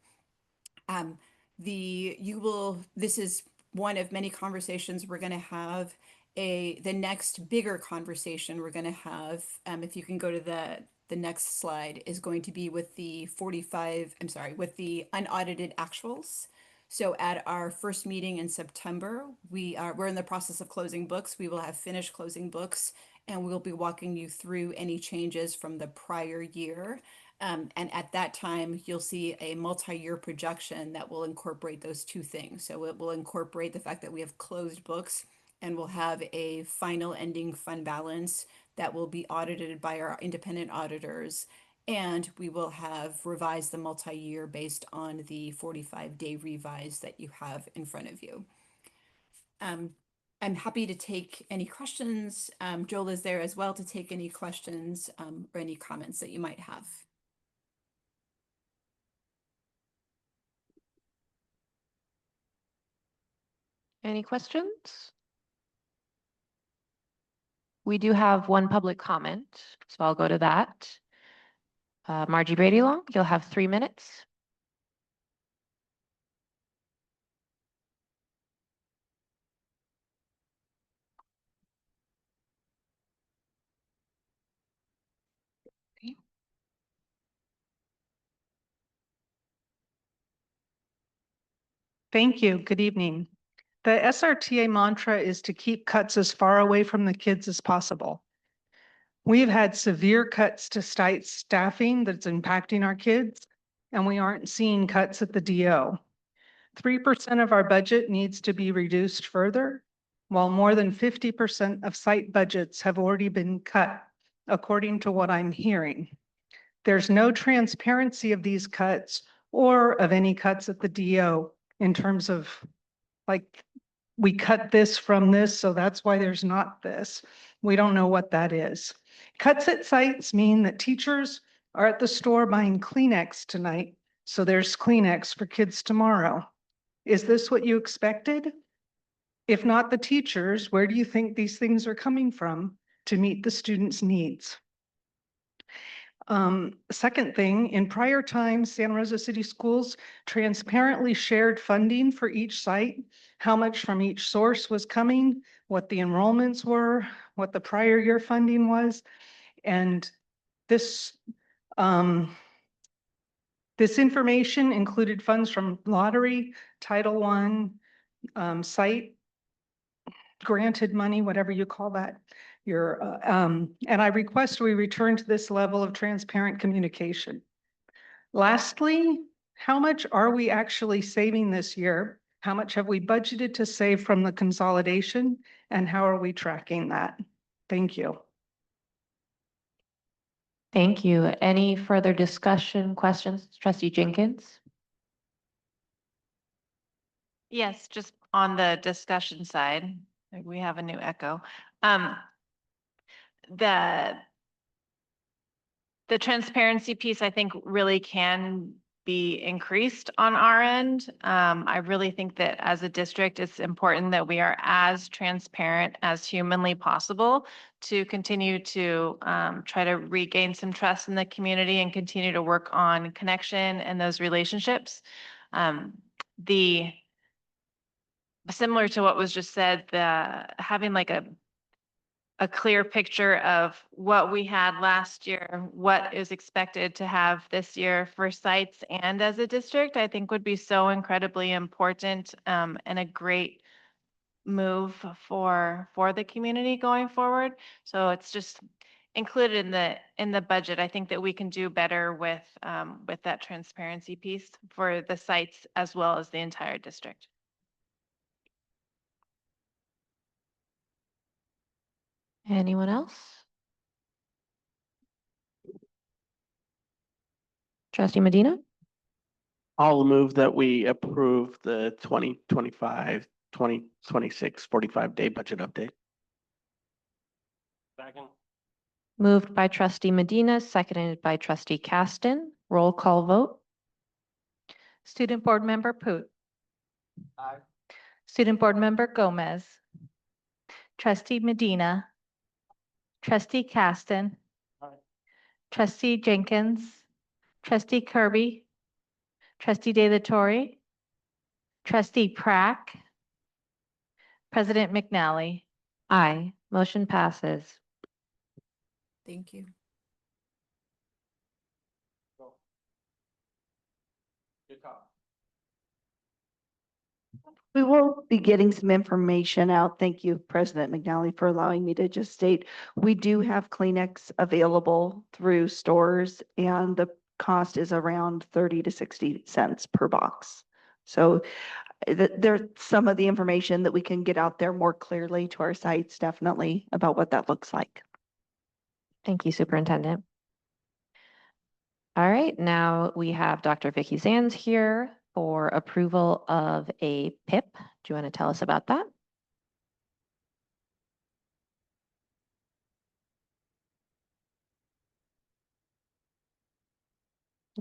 This is one of many conversations we're going to have. The next bigger conversation we're going to have, if you can go to the next slide, is going to be with the with the unaudited actuals. So at our first meeting in September, we're in the process of closing books. We will have finished closing books, and we'll be walking you through any changes from the prior year. And at that time, you'll see a multi-year projection that will incorporate those two things. So it will incorporate the fact that we have closed books, and we'll have a final ending fund balance that will be audited by our independent auditors. And we will have revised the multi-year based on the 45-day revise that you have in front of you. I'm happy to take any questions. Joel is there as well to take any questions or any comments that you might have. Any questions? We do have one public comment, so I'll go to that. Margie Brady Long, you'll have 3 minutes. Thank you. Good evening. The SRTA mantra is to keep cuts as far away from the kids as possible. We've had severe cuts to site staffing that's impacting our kids, and we aren't seeing cuts at the DO. 3% of our budget needs to be reduced further, while more than 50% of site budgets have already been cut, according to what I'm hearing. There's no transparency of these cuts or of any cuts at the DO in terms of, like, we cut this from this, so that's why there's not this. We don't know what that is. Cuts at sites mean that teachers are at the store buying Kleenex tonight, so there's Kleenex for kids tomorrow. Is this what you expected? If not the teachers, where do you think these things are coming from to meet the students' needs? Second thing, in prior times, Santa Rosa City Schools transparently shared funding for each site, how much from each source was coming, what the enrollments were, what the prior year funding was. And this information included funds from lottery, Title I, site granted money, whatever you call that. And I request we return to this level of transparent communication. Lastly, how much are we actually saving this year? How much have we budgeted to save from the consolidation? And how are we tracking that? Thank you. Thank you. Any further discussion, questions? Trustee Jenkins? Yes, just on the discussion side, like, we have a new echo. The the transparency piece, I think, really can be increased on our end. I really think that as a district, it's important that we are as transparent as humanly possible to continue to try to regain some trust in the community and continue to work on connection and those relationships. The similar to what was just said, the having like a clear picture of what we had last year, what is expected to have this year for sites and as a district, I think would be so incredibly important and a great move for the community going forward. So it's just included in the budget. I think that we can do better with that transparency piece for the sites as well as the entire district. Anyone else? Trustee Medina? I'll move that we approve the 2025, 2026 45-day budget update. Second. Moved by trustee Medina, seconded by trustee Caston. Roll call vote. Student Board Member Poot. Aye. Student Board Member Gomez. Trustee Medina. Trustee Caston. Aye. Trustee Jenkins. Trustee Kirby. Trustee De La Torre. Trustee Prack. President McNally. Aye. Motion passes. Thank you. Good talk. We will be getting some information out. Thank you, President McNally, for allowing me to just state, we do have Kleenex available through stores and the cost is around 30 to 60 cents per box. So there's some of the information that we can get out there more clearly to our sites, definitely, about what that looks like. Thank you, Superintendent. All right, now we have Dr. Vicki Zands here for approval of a PIP. Do you want to tell us about that?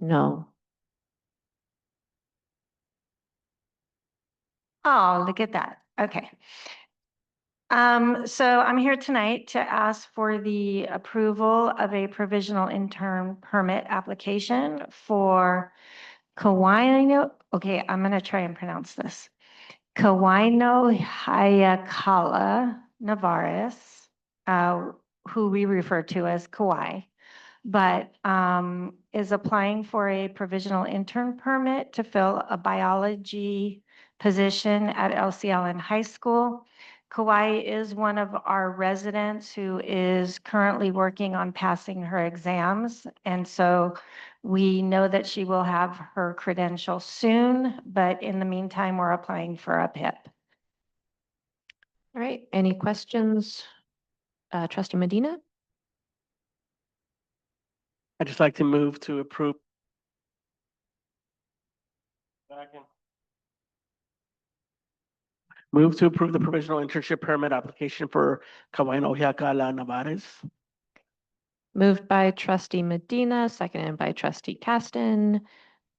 No. Oh, look at that. Okay. So I'm here tonight to ask for the approval of a provisional interim permit application for Kawaino. Okay, I'm going to try and pronounce this. Kawaino Hayakala Navarez, who we refer to as Kauai, but is applying for a provisional intern permit to fill a biology position at LC Allen High School. Kauai is one of our residents who is currently working on passing her exams. And so we know that she will have her credential soon, but in the meantime, we're applying for a PIP. All right, any questions? Trustee Medina? I'd just like to move to approve. Second. Move to approve the provisional internship permit application for Kawaino Hiakala Navarez. Moved by trustee Medina, seconded by trustee Caston.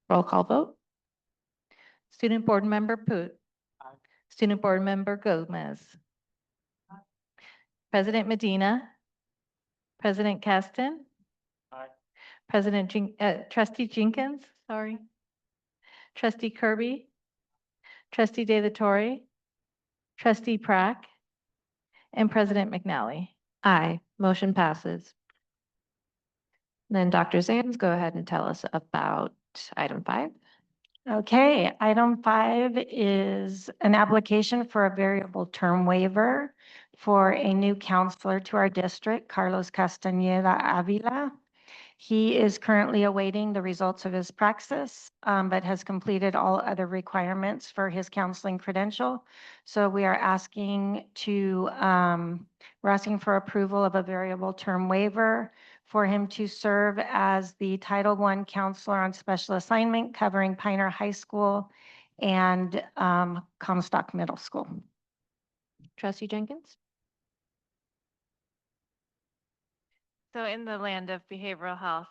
Roll call vote. Student Board Member Poot. Aye. Student Board Member Gomez. President Medina. President Caston. Aye. Trustee Jenkins, sorry. Trustee Kirby. Trustee De La Torre. Trustee Prack. And President McNally. Aye. Motion passes. Then Dr. Zands, go ahead and tell us about item 5. Okay, item 5 is an application for a variable term waiver for a new counselor to our district, Carlos Castañeda Avila. He is currently awaiting the results of his praxis, but has completed all other requirements for his counseling credential. So we are asking for approval of a variable term waiver for him to serve as the Title I counselor on special assignment covering Pioneer High School and Comstock Middle School. Trustee Jenkins? So in the land of behavioral health,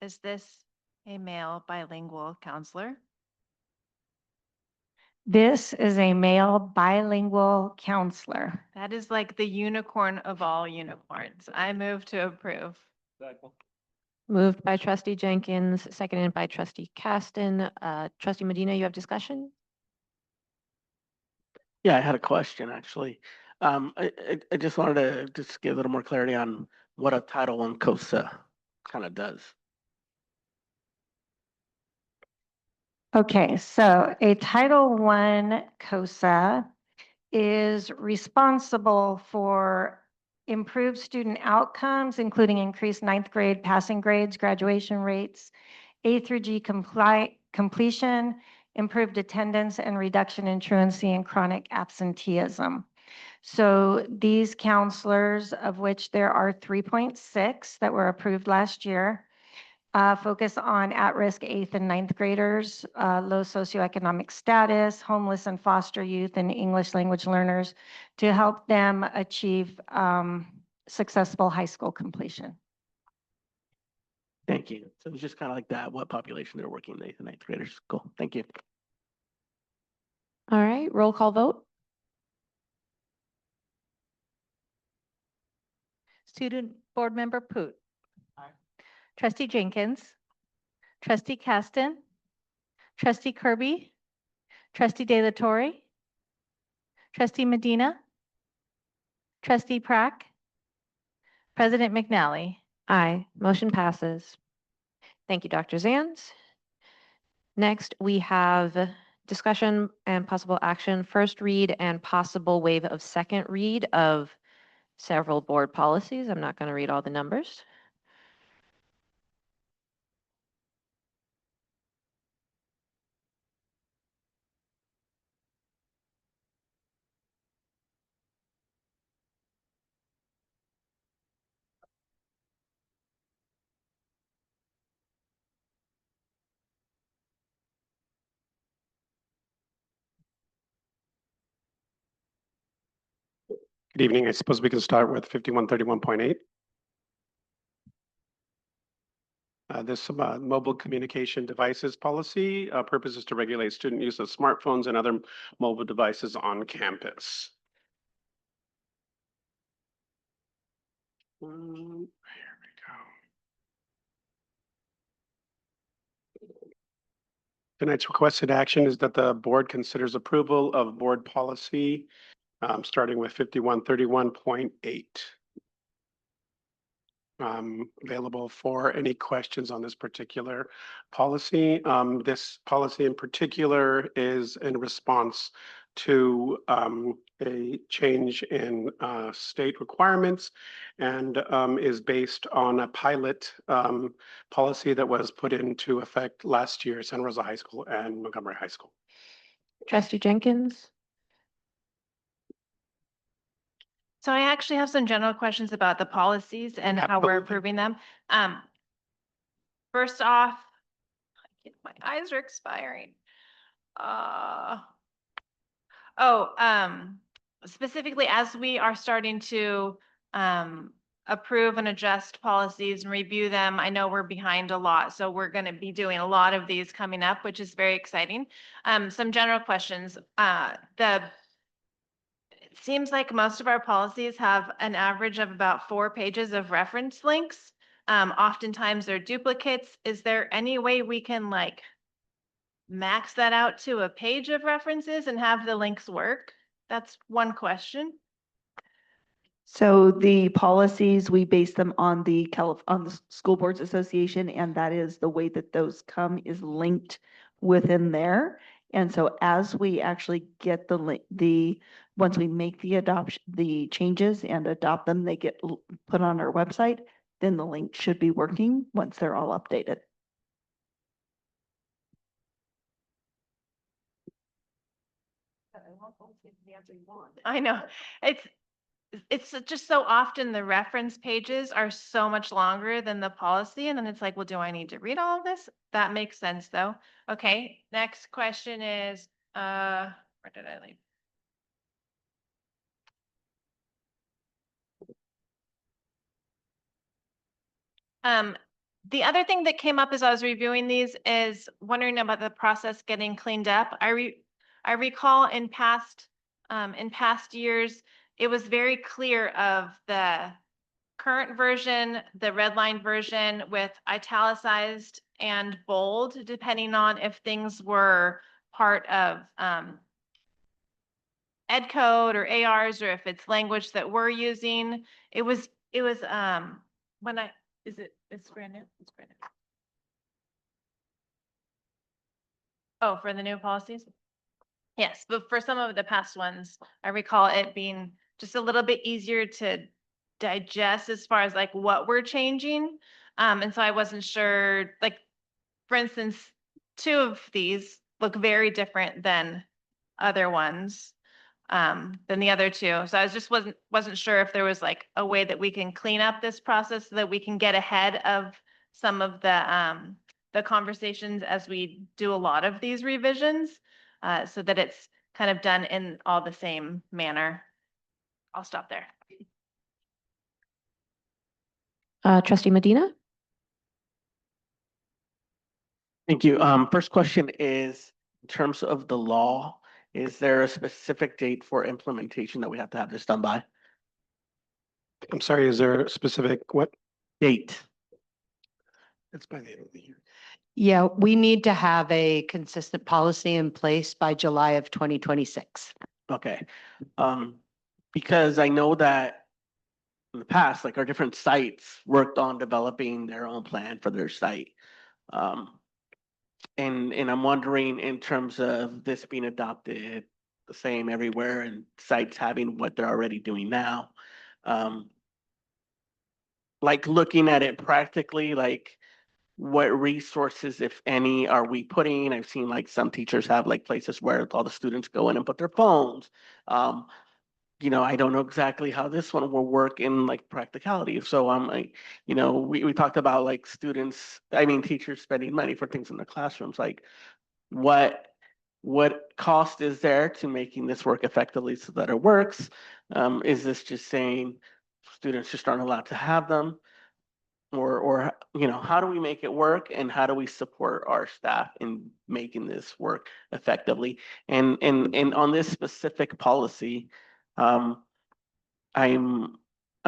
Is this a male bilingual counselor? This is a male bilingual counselor. That is like the unicorn of all unicorns. I move to approve. Moved by trustee Jenkins, seconded by trustee Caston. Trustee Medina, you have discussion? Yeah, I had a question, actually. I just wanted to just get a little more clarity on what a Title I COSA kind of does. Okay, so a Title I COSA is responsible for improved student outcomes, including increased ninth grade passing grades, graduation rates, A through G completion, improved attendance, and reduction in truancy and chronic absenteeism. So these counselors, of which there are 3.6 that were approved last year, focus on at-risk 8th and 9th graders, low socioeconomic status, homeless and foster youth, and English language learners to help them achieve successful high school completion. Thank you. So it's just kind of like that, what population they're working in, 8th and 9th graders. Cool, thank you. All right, roll call vote. Student Board Member Poot. Trustee Jenkins. Trustee Caston. Trustee Kirby. Trustee De La Torre. Trustee Medina. Trustee Prack. President McNally. Aye, motion passes. Thank you, Dr. Zanz. Next, we have discussion and possible action, first read and possible waive of second read of several board policies. I'm not going to read all the numbers. Good evening. I suppose we can start with 5131.8. This mobile communication devices policy purpose is to regulate student use of smartphones and other mobile devices on campus. Here we go. Tonight's requested action is that the board considers approval of board policy starting with 5131.8. Available for any questions on this particular policy. This policy in particular is in response to a change in state requirements and is based on a pilot policy that was put into effect last year at Santa Rosa High School and Montgomery High School. Trustee Jenkins. So I actually have some general questions about the policies and how we're Absolutely. approving them. First off, my eyes are expiring. Specifically, as we are starting to approve and adjust policies and review them, I know we're behind a lot, so we're going to be doing a lot of these coming up, which is very exciting. Some general questions. It seems like most of our policies have an average of about 4 pages of reference links. Oftentimes they're duplicates. Is there any way we can like max that out to a page of references and have the links work? That's one question. So the policies, we base them on the School Boards Association, and that is the way that those come is linked within there. And so as we actually get once we make the changes and adopt them, they get put on our website, then the link should be working once they're all updated. I know. It's just so often the reference pages are so much longer than the policy. And then it's like, well, do I need to read all of this? That makes sense though. Okay, next question is, where did I leave? The other thing that came up as I was reviewing these is wondering about the process getting cleaned up. I recall in past years, it was very clear of the current version, the red line version with italicized and bold, depending on if things were part of ed code or ARs, or if it's language that we're using. It was when I, it's brand new? It's brand new. Oh, for the new policies? Yes, but for some of the past ones, I recall it being just a little bit easier to digest as far as like what we're changing. And so I wasn't sure, like, for instance, 2 of these look very different than other ones, than the other 2. So I wasn't sure if there was like a way that we can clean up this process so that we can get ahead of some of the conversations as we do a lot of these revisions, so that it's kind of done in all the same manner. I'll stop there. Trustee Medina? Thank you. First question is, in terms of the law, is there a specific date for implementation that we have to have this done by? I'm sorry, is there a specific what? Date. It's by the end of the year. Yeah, we need to have a consistent policy in place by July of 2026. Okay. Because I know that in the past, like our different sites worked on developing their own plan for their site. And I'm wondering, in terms of this being adopted the same everywhere and sites having what they're already doing now, like looking at it practically, like what resources, if any, are we putting? I've seen like some teachers have like places where all the students go in and put their phones. I don't know exactly how this one will work in like practicality. So I'm like, we talked about like teachers spending money for things in the classrooms. Like what cost is there to making this work effectively so that it works? Is this just saying students just aren't allowed to have them? Or how do we make it work, and how do we support our staff in making this work effectively? And on this specific policy, I'm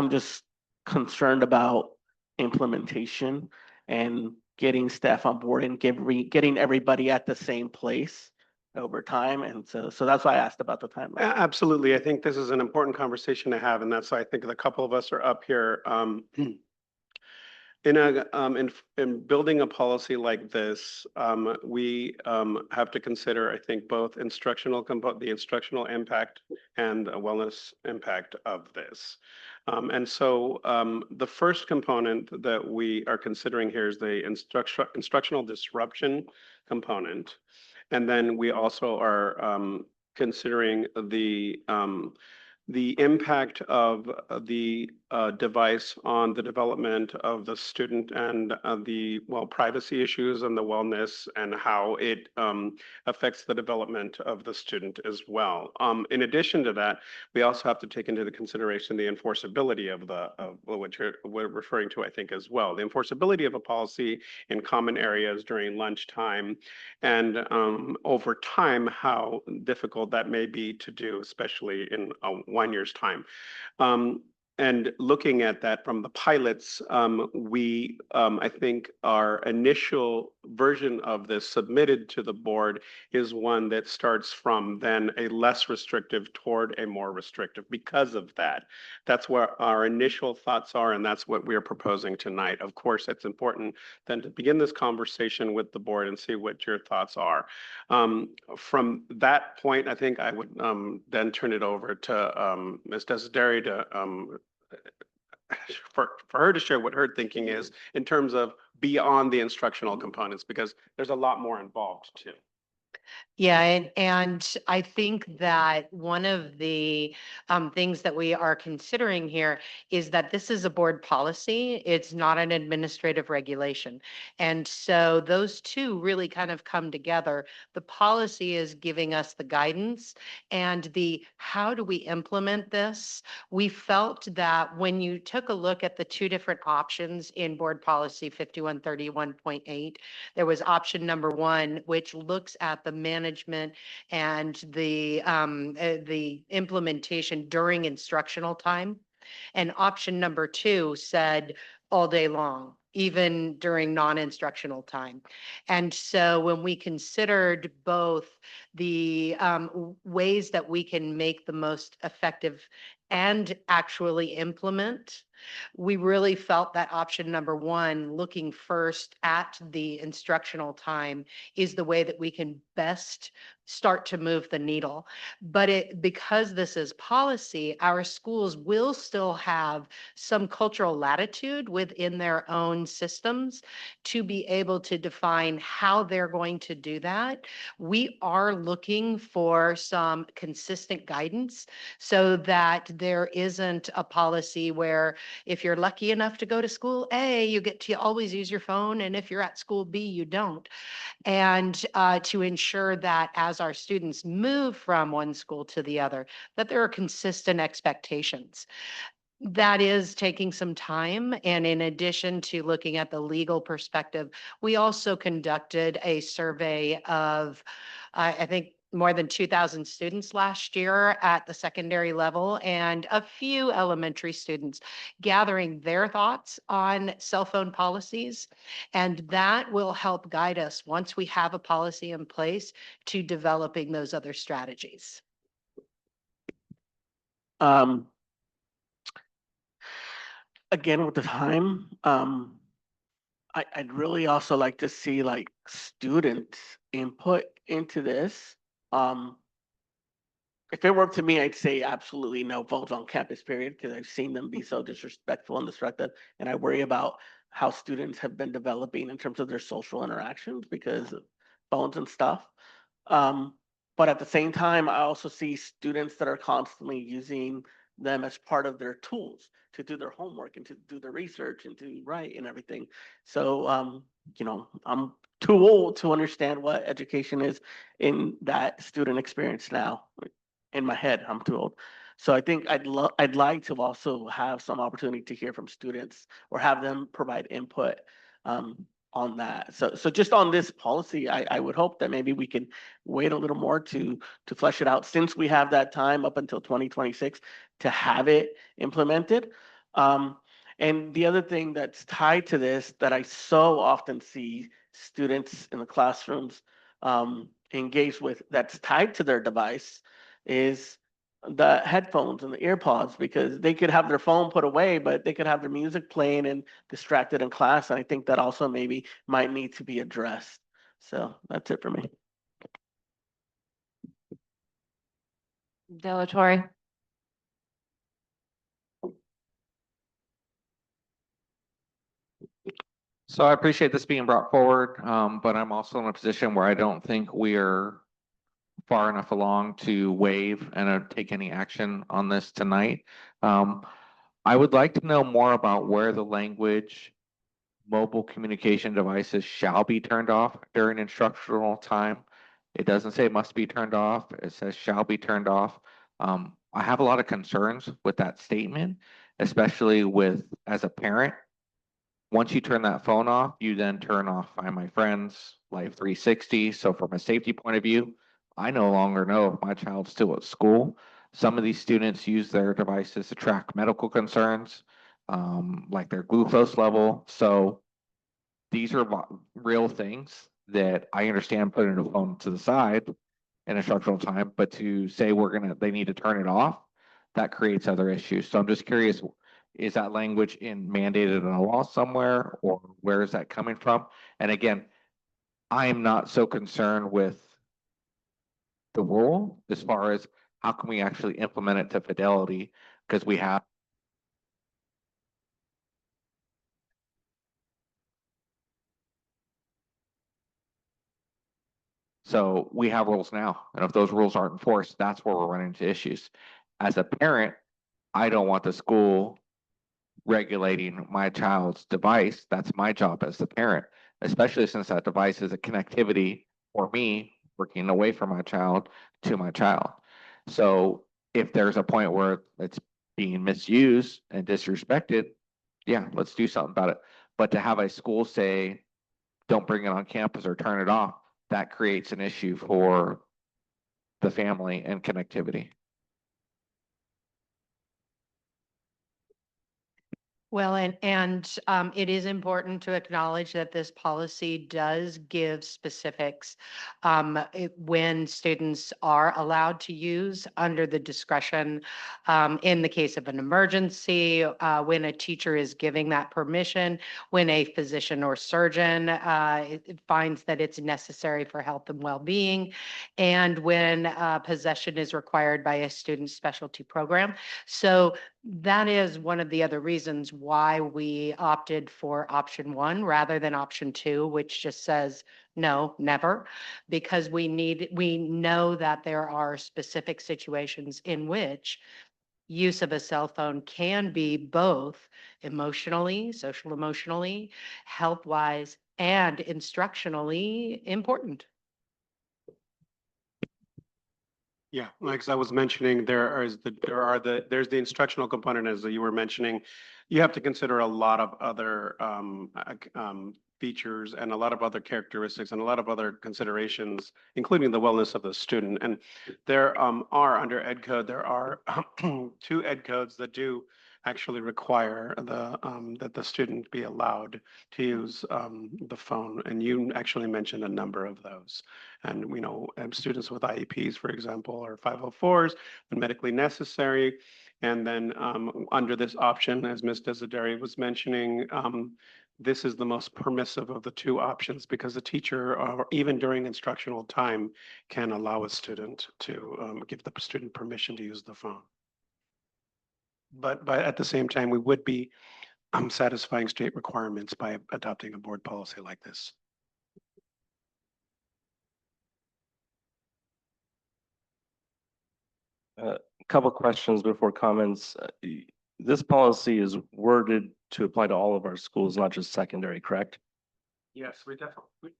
just concerned about implementation and getting staff on board and getting everybody at the same place over time. And so that's why I asked about the timeline. Absolutely. I think this is an important conversation to have, and that's why I think a couple of us are up here. In building a policy like this, we have to consider, I think, both the instructional impact and the wellness impact of this. And so the first component that we are considering here is the instructional disruption component. And then we also are considering the impact of the device on the development of the student and the privacy issues and the wellness, and how it affects the development of the student as well. In addition to that, we also have to take into the consideration the enforceability of what we're referring to, I think, as well. The enforceability of a policy in common areas during lunchtime, and over time, how difficult that may be to do, especially in 1 year's time. And looking at that from the pilots, I think our initial version of this submitted to the board is one that starts from then a less restrictive toward a more restrictive. Because of that, that's where our initial thoughts are, and that's what we are proposing tonight. Of course, it's important then to begin this conversation with the board and see what your thoughts are. From that point, I think I would then turn it over to Ms. Desideri to for her to share what her thinking is in terms of beyond the instructional components, because there's a lot more involved too. Yeah, and I think that one of the things that we are considering here is that this is a board policy. It's not an administrative regulation. And so those two really kind of come together. The policy is giving us the guidance and the how do we implement this? We felt that when you took a look at the two different options in board policy 5131.8, there was option number one, which looks at the management and the implementation during instructional time. And option number two said all day long, even during non-instructional time. And so when we considered both the ways that we can make the most effective and actually implement, we really felt that option number one, looking first at the instructional time, is the way that we can best start to move the needle. But because this is policy, our schools will still have some cultural latitude within their own systems to be able to define how they're going to do that. We are looking for some consistent guidance so that there isn't a policy where if you're lucky enough to go to school A, you get to always use your phone, and if you're at school B, you don't. And to ensure that as our students move from one school to the other, that there are consistent expectations. That is taking some time. And in addition to looking at the legal perspective, we also conducted a survey of, I think, more than 2,000 students last year at the secondary level and a few elementary students, gathering their thoughts on cell phone policies. And that will help guide us once we have a policy in place to developing those other strategies. Again, with the time, I'd really also like to see like students input into this. If it were up to me, I'd say absolutely no phones on campus, period, because I've seen them be so disrespectful and destructive. And I worry about how students have been developing in terms of their social interactions because of phones and stuff. But at the same time, I also see students that are constantly using them as part of their tools to do their homework and to do their research and to write and everything. So, I'm too old to understand what education is in that student experience now. In my head, I'm too old. So I think I'd like to also have some opportunity to hear from students or have them provide input on that. So just on this policy, I would hope that maybe we can wait a little more to flesh it out since we have that time up until 2026 to have it implemented. And the other thing that's tied to this that I so often see students in the classrooms engage with that's tied to their device is the headphones and the earpods because they could have their phone put away, but they could have their music playing and distracted in class. And I think that also maybe might need to be addressed. So that's it for me. Delatory. So I appreciate this being brought forward, but I'm also in a position where I don't think we are far enough along to waive and take any action on this tonight. I would like to know more about where the language mobile communication devices shall be turned off during instructional time. It doesn't say must be turned off. It says shall be turned off. I have a lot of concerns with that statement, especially with as a parent. Once you turn that phone off, you then turn off Find My Friends, Life 360. So from a safety point of view, I no longer know if my child's still at school. Some of these students use their devices to track medical concerns, like their glucose level. So these are real things that I understand putting the phone to the side in instructional time, but to say they need to turn it off, that creates other issues. So I'm just curious, is that language mandated in a law somewhere, or where is that coming from? And again, I am not so concerned with the rule as far as how can we actually implement it to fidelity, because we have. So we have rules now, and if those rules aren't enforced, that's where we're running into issues. As a parent, I don't want the school regulating my child's device. That's my job as the parent, especially since that device is a connectivity for me working away from my child to my child. So if there's a point where it's being misused and disrespected, yeah, let's do something about it. But to have a school say, don't bring it on campus or turn it off, that creates an issue for the family and connectivity. Well, and it is important to acknowledge that this policy does give specifics when students are allowed to use under the discretion in the case of an emergency, when a teacher is giving that permission, when a physician or surgeon it finds that it's necessary for health and well-being, and when possession is required by a student specialty program. So that is one of the other reasons why we opted for option one rather than option two, which just says no, never, because we know that there are specific situations in which use of a cell phone can be both emotionally, social emotionally, health-wise, and instructionally important. Yeah, like as I was mentioning, there's the instructional component as you were mentioning. You have to consider a lot of other features and a lot of other characteristics and a lot of other considerations, including the wellness of the student. And there are under Ed Code, there are two Ed codes that do actually require that the student be allowed to use the phone. And you actually mentioned a number of those. And we know students with IEPs, for example, or 504s when medically necessary. And then under this option, as Ms. Desideri was mentioning, this is the most permissive of the two options because the teacher, or even during instructional time, can allow a student to give the student permission to use the phone. But at the same time, we would be satisfying state requirements by adopting a board policy like this. Couple questions before comments. This policy is worded to apply to all of our schools, not just secondary, correct? Yes, we definitely.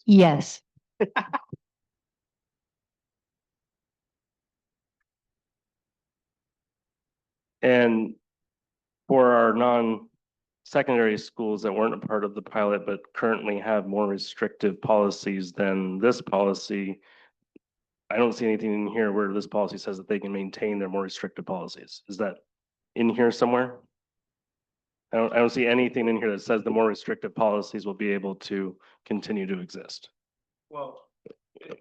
Yes. And for our non-secondary schools that weren't a part of the pilot, but currently have more restrictive policies than this policy, I don't see anything in here where this policy says that they can maintain their more restrictive policies. Is that in here somewhere? I don't see anything in here that says the more restrictive policies will be able to continue to exist. Well,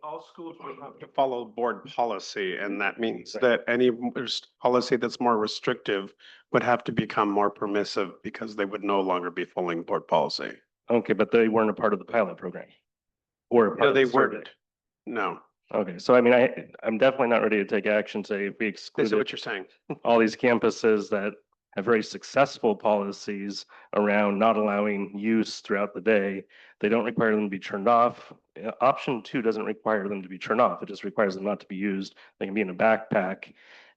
all schools would have to follow board policy, and that means that any policy that's more restrictive would have to become more permissive because they would no longer be following board policy. Okay, but they weren't a part of the pilot program. Or a part No, of they the survey. weren't. No, Okay, so I mean, I'm definitely not ready to take action, say if we I exclude see what you're saying. all these campuses that have very successful policies around not allowing use throughout the day. They don't require them to be turned off. Option two doesn't require them to be turned off. It just requires them not to be used. They can be in a backpack.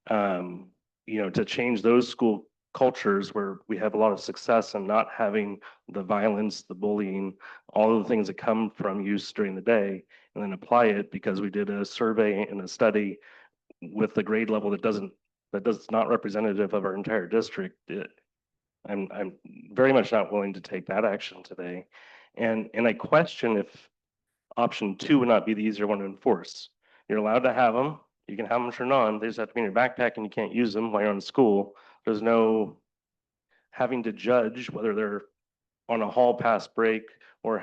To change those school cultures where we have a lot of success and not having the violence, the bullying, all of the things that come from use during the day, and then apply it because we did a survey and a study with the grade level that is not representative of our entire district. I'm very much not willing to take that action today. And I question if option two would not be the easier one to enforce. You're allowed to have them. You can have them turned on. They just have to be in your backpack and you can't use them while you're in school. There's no having to judge whether they're on a hall pass break or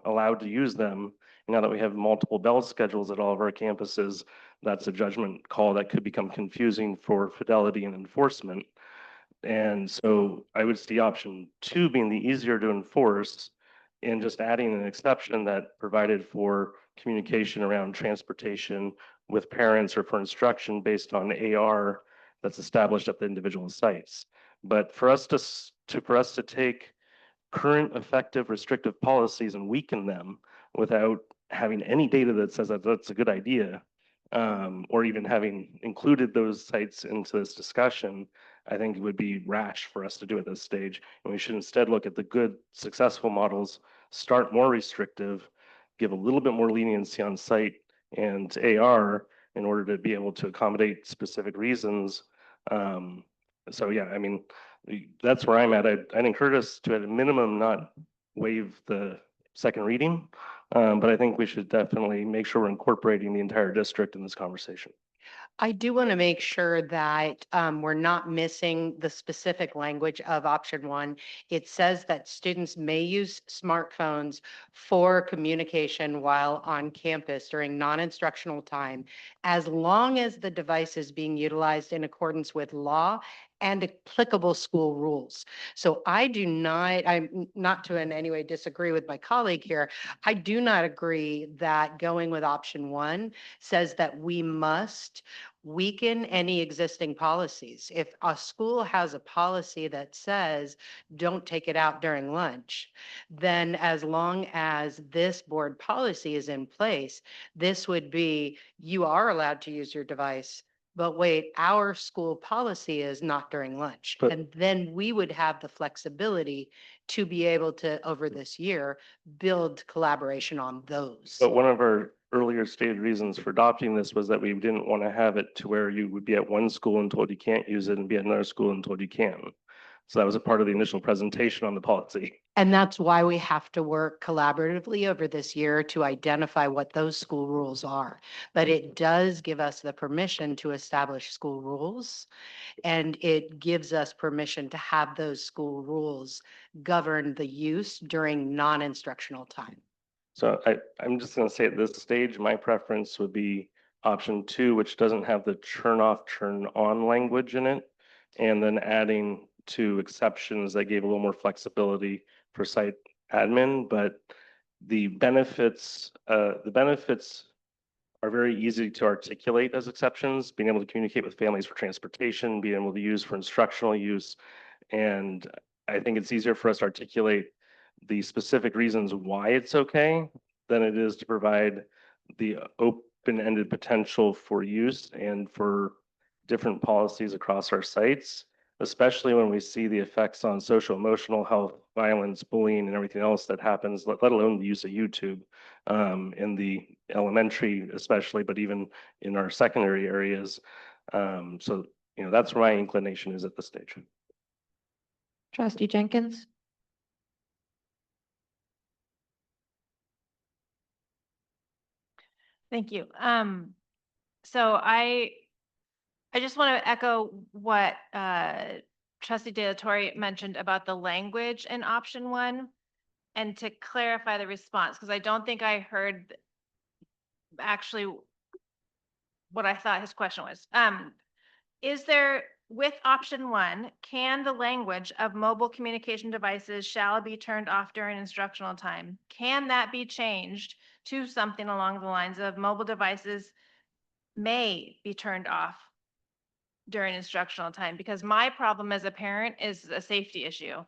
allowed to use them. Now that we have multiple bell schedules at all of our campuses, that's a judgment call that could become confusing for fidelity and enforcement. And so I would see option two being the easier to enforce and just adding an exception that provided for communication around transportation with parents or for instruction based on AR that's established at the individual sites. But for us for us to take current effective restrictive policies and weaken them without having any data that says that that's a good idea, or even having included those sites into this discussion, I think it would be rash for us to do at this stage. And we should instead look at the good, successful models, start more restrictive, give a little bit more leniency on site and AR in order to be able to accommodate specific reasons. So yeah, I mean, that's where I'm at. I'd encourage us to, at a minimum, not waive the second reading. But I think we should definitely make sure we're incorporating the entire district in this conversation. I do want to make sure that we're not missing the specific language of option one. It says that students may use smartphones for communication while on campus during non-instructional time, as long as the device is being utilized in accordance with law and applicable school rules. So I'm not to in any way disagree with my colleague here. I do not agree that going with option one says that we must weaken any existing policies. If a school has a policy that says, don't take it out during lunch, then as long as this board policy is in place, this would be, you are allowed to use your device, but wait, our school policy is not during lunch. But- And then we would have the flexibility to be able to, over this year, build collaboration on those. But one of our earlier stated reasons for adopting this was that we didn't want to have it to where you would be at one school and told you can't use it and be at another school and told you can. So that was a part of the initial presentation on the policy. And that's why we have to work collaboratively over this year to identify what those school rules are. But it does give us the permission to establish school rules. And it gives us permission to have those school rules govern the use during non-instructional time. So I'm just going to say at this stage, my preference would be option two, which doesn't have the turn off, turn on language in it. And then adding two exceptions that gave a little more flexibility for site admin, but the benefits are very easy to articulate as exceptions, being able to communicate with families for transportation, being able to use for instructional use. And I think it's easier for us to articulate the specific reasons why it's okay than it is to provide the open-ended potential for use and for different policies across our sites, especially when we see the effects on social emotional health, violence, bullying, and everything else that happens, let alone the use of YouTube in the elementary especially, but even in our secondary areas. So, you know, that's where my inclination is at this stage. Trustee Jenkins? Thank you. So I just want to echo what Trustee De La Torre mentioned about the language in option one, and to clarify the response, because I don't think I heard actually what I thought his question was. Is there, with option one, can the language of mobile communication devices shall be turned off during instructional time? Can that be changed to something along the lines of mobile devices may be turned off during instructional time? Because my problem as a parent is a safety issue.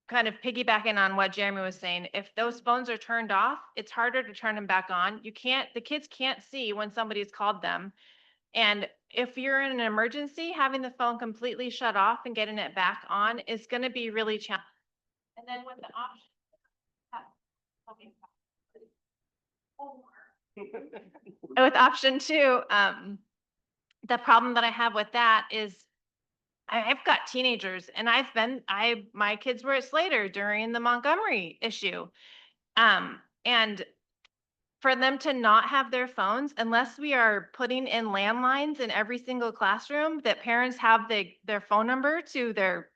Kind of piggybacking on what Jeremy was saying, if those phones are turned off, it's harder to turn them back on. The kids can't see when somebody's called them. And if you're in an emergency, having the phone completely shut off and getting it back on is going to be really challenging. And then with the option, with option two, the problem that I have with that is I've got teenagers, and my kids were at Slater during the Montgomery issue. And for them to not have their phones, unless we are putting in landlines in every single classroom that parents have their phone number to their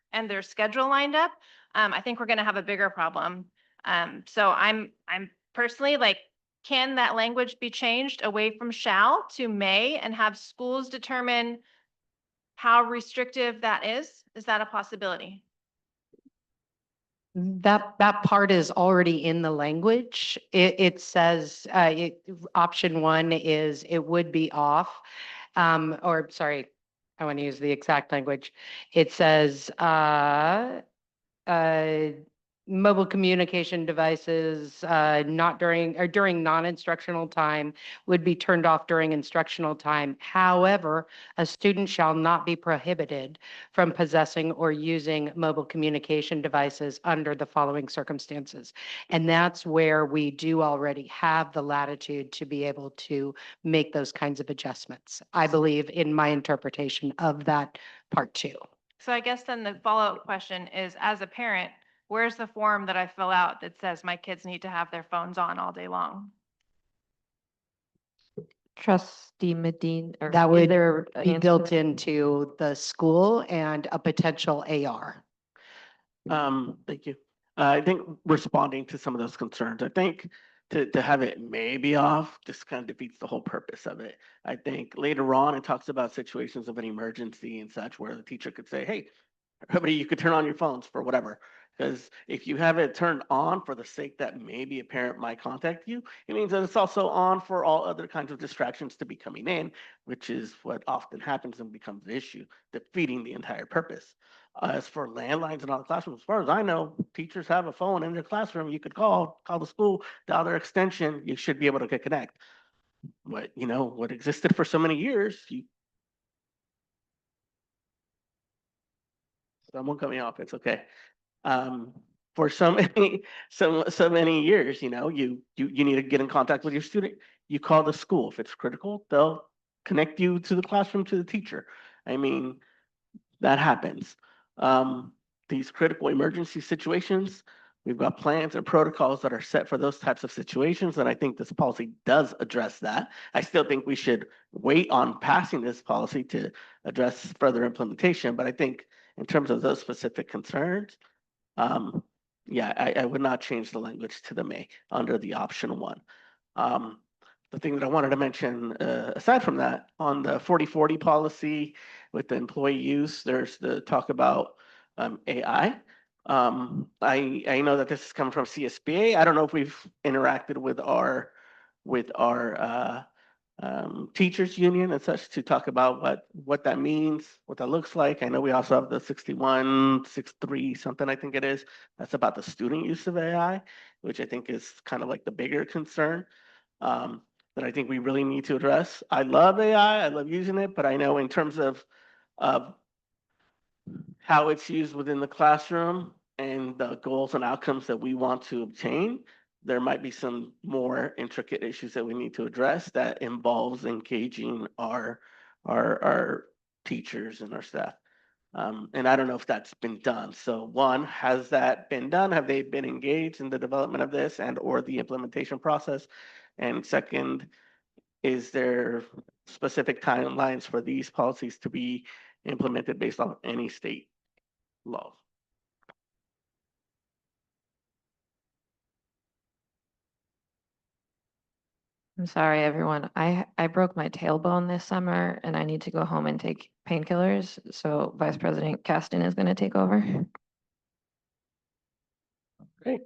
schedule lined up, I think we're going to have a bigger problem. So I'm personally like, can that language be changed away from shall to may and have schools determine how restrictive that is? Is that a possibility? That part is already in the language. It says, option one is it would be off, or sorry, I want to use the exact language. It says, mobile communication devices, not during, or during non-instructional time would be turned off during instructional time. However, a student shall not be prohibited from possessing or using mobile communication devices under the following circumstances. And that's where we do already have the latitude to be able to make those kinds of adjustments. I believe in my interpretation of that part two. So I guess then the follow-up question is, as a parent, where's the form that I fill out that says my kids need to have their phones on all day long? Trustee Medine, or That is would there an be answer built to that? into the school and a potential AR. Thank you. I think responding to some of those concerns, I think to have it maybe off just kind of defeats the whole purpose of it. I think later on, it talks about situations of an emergency and such where the teacher could say, hey, everybody, you could turn on your phones for whatever. Because if you have it turned on for the sake that maybe a parent might contact you, it means that it's also on for all other kinds of distractions to be coming in, which is what often happens and becomes the issue, defeating the entire purpose. As for landlines in all the classrooms, as far as I know, teachers have a phone in their classroom. You could call the school, dial their extension. You should be able to connect. What existed for so many years, someone cut me off. It's okay. For so many, so many years, you need to get in contact with your student. You call the school. If it's critical, they'll connect you to the classroom, to the teacher. I mean, that happens. These critical emergency situations, we've got plans and protocols that are set for those types of situations, and I think this policy does address that. I still think we should wait on passing this policy to address further implementation, but I think in terms of those specific concerns, yeah, I would not change the language to the may under the option one. The thing that I wanted to mention, aside from that, on the 40/40 policy with the employee use, there's the talk about AI. I know that this is coming from CSBA. I don't know if we've interacted with our teachers union and such to talk about what that means, what that looks like. I know we also have the 6163 something, I think it is. That's about the student use of AI, which I think is kind of like the bigger concern that I think we really need to address. I love AI, I love using it, but I know in terms of how it's used within the classroom and the goals and outcomes that we want to obtain, there might be some more intricate issues that we need to address that involves engaging our teachers and our staff. And I don't know if that's been done. So one, has that been done? Have they been engaged in the development of this and or the implementation process? And second, is there specific timelines for these policies to be implemented based on any state laws? I'm sorry, everyone. I broke my tailbone this summer and I need to go home and take painkillers. So Vice President Caston is going to take over. Great.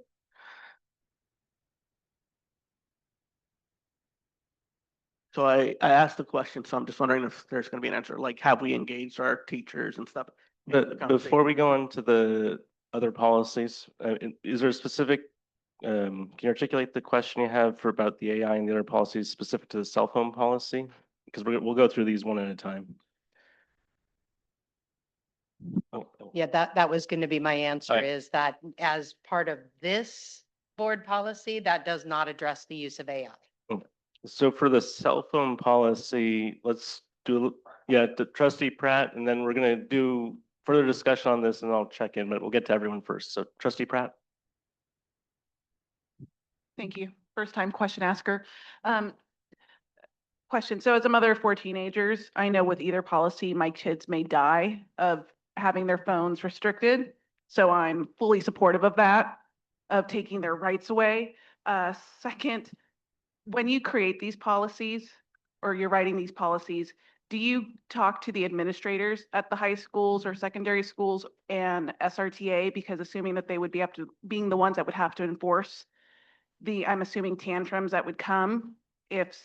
So I asked the question, so I'm just wondering if there's going to be an answer, like have we engaged our teachers and stuff? in the But before conversation? we go on to the other policies, is there a specific, can you articulate the question you have for about the AI and the other policies specific to the cell phone policy? Because we'll go through these one at a time. Oh, Yeah, that was going to be my answer, Alright. is that as part of this board policy, that does not address the use of AI. So for the cell phone policy, let's do, the trustee Pratt, and then we're gonna do further discussion on this and I'll check in, but we'll get to everyone first. So trustee Pratt. Thank you. First time question asker. Question. So as a mother of 4 teenagers, I know with either policy, my kids may die of having their phones restricted. So I'm fully supportive of that, of taking their rights away. Second, when you create these policies or you're writing these policies, do you talk to the administrators at the high schools or secondary schools and SRTA? Because assuming that they would be being the ones that would have to enforce I'm assuming tantrums that would come if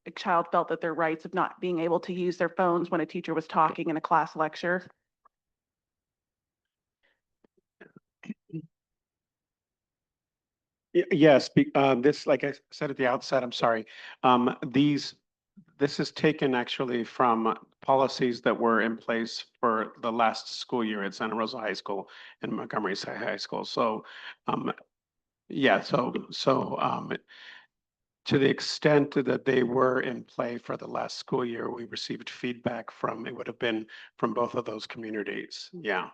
a child felt that their rights of not being able to use their phones when a teacher was talking in a class lecture. Yes, this, like I said at the outset, I'm sorry. This is taken actually from policies that were in place for the last school year at Santa Rosa High School and Montgomery High School. So, yeah, to the extent that they were in play for the last school year, we received feedback from, it would have been from both of those communities. Yeah.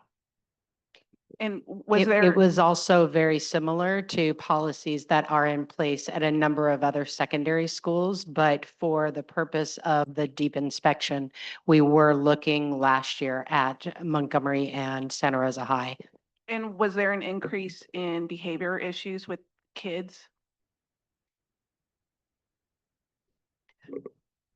And was It there, was also very similar to policies that are in place at a number of other secondary schools, but for the purpose of the deep inspection, we were looking last year at Montgomery and Santa Rosa High. and was there an increase in behavior issues with kids?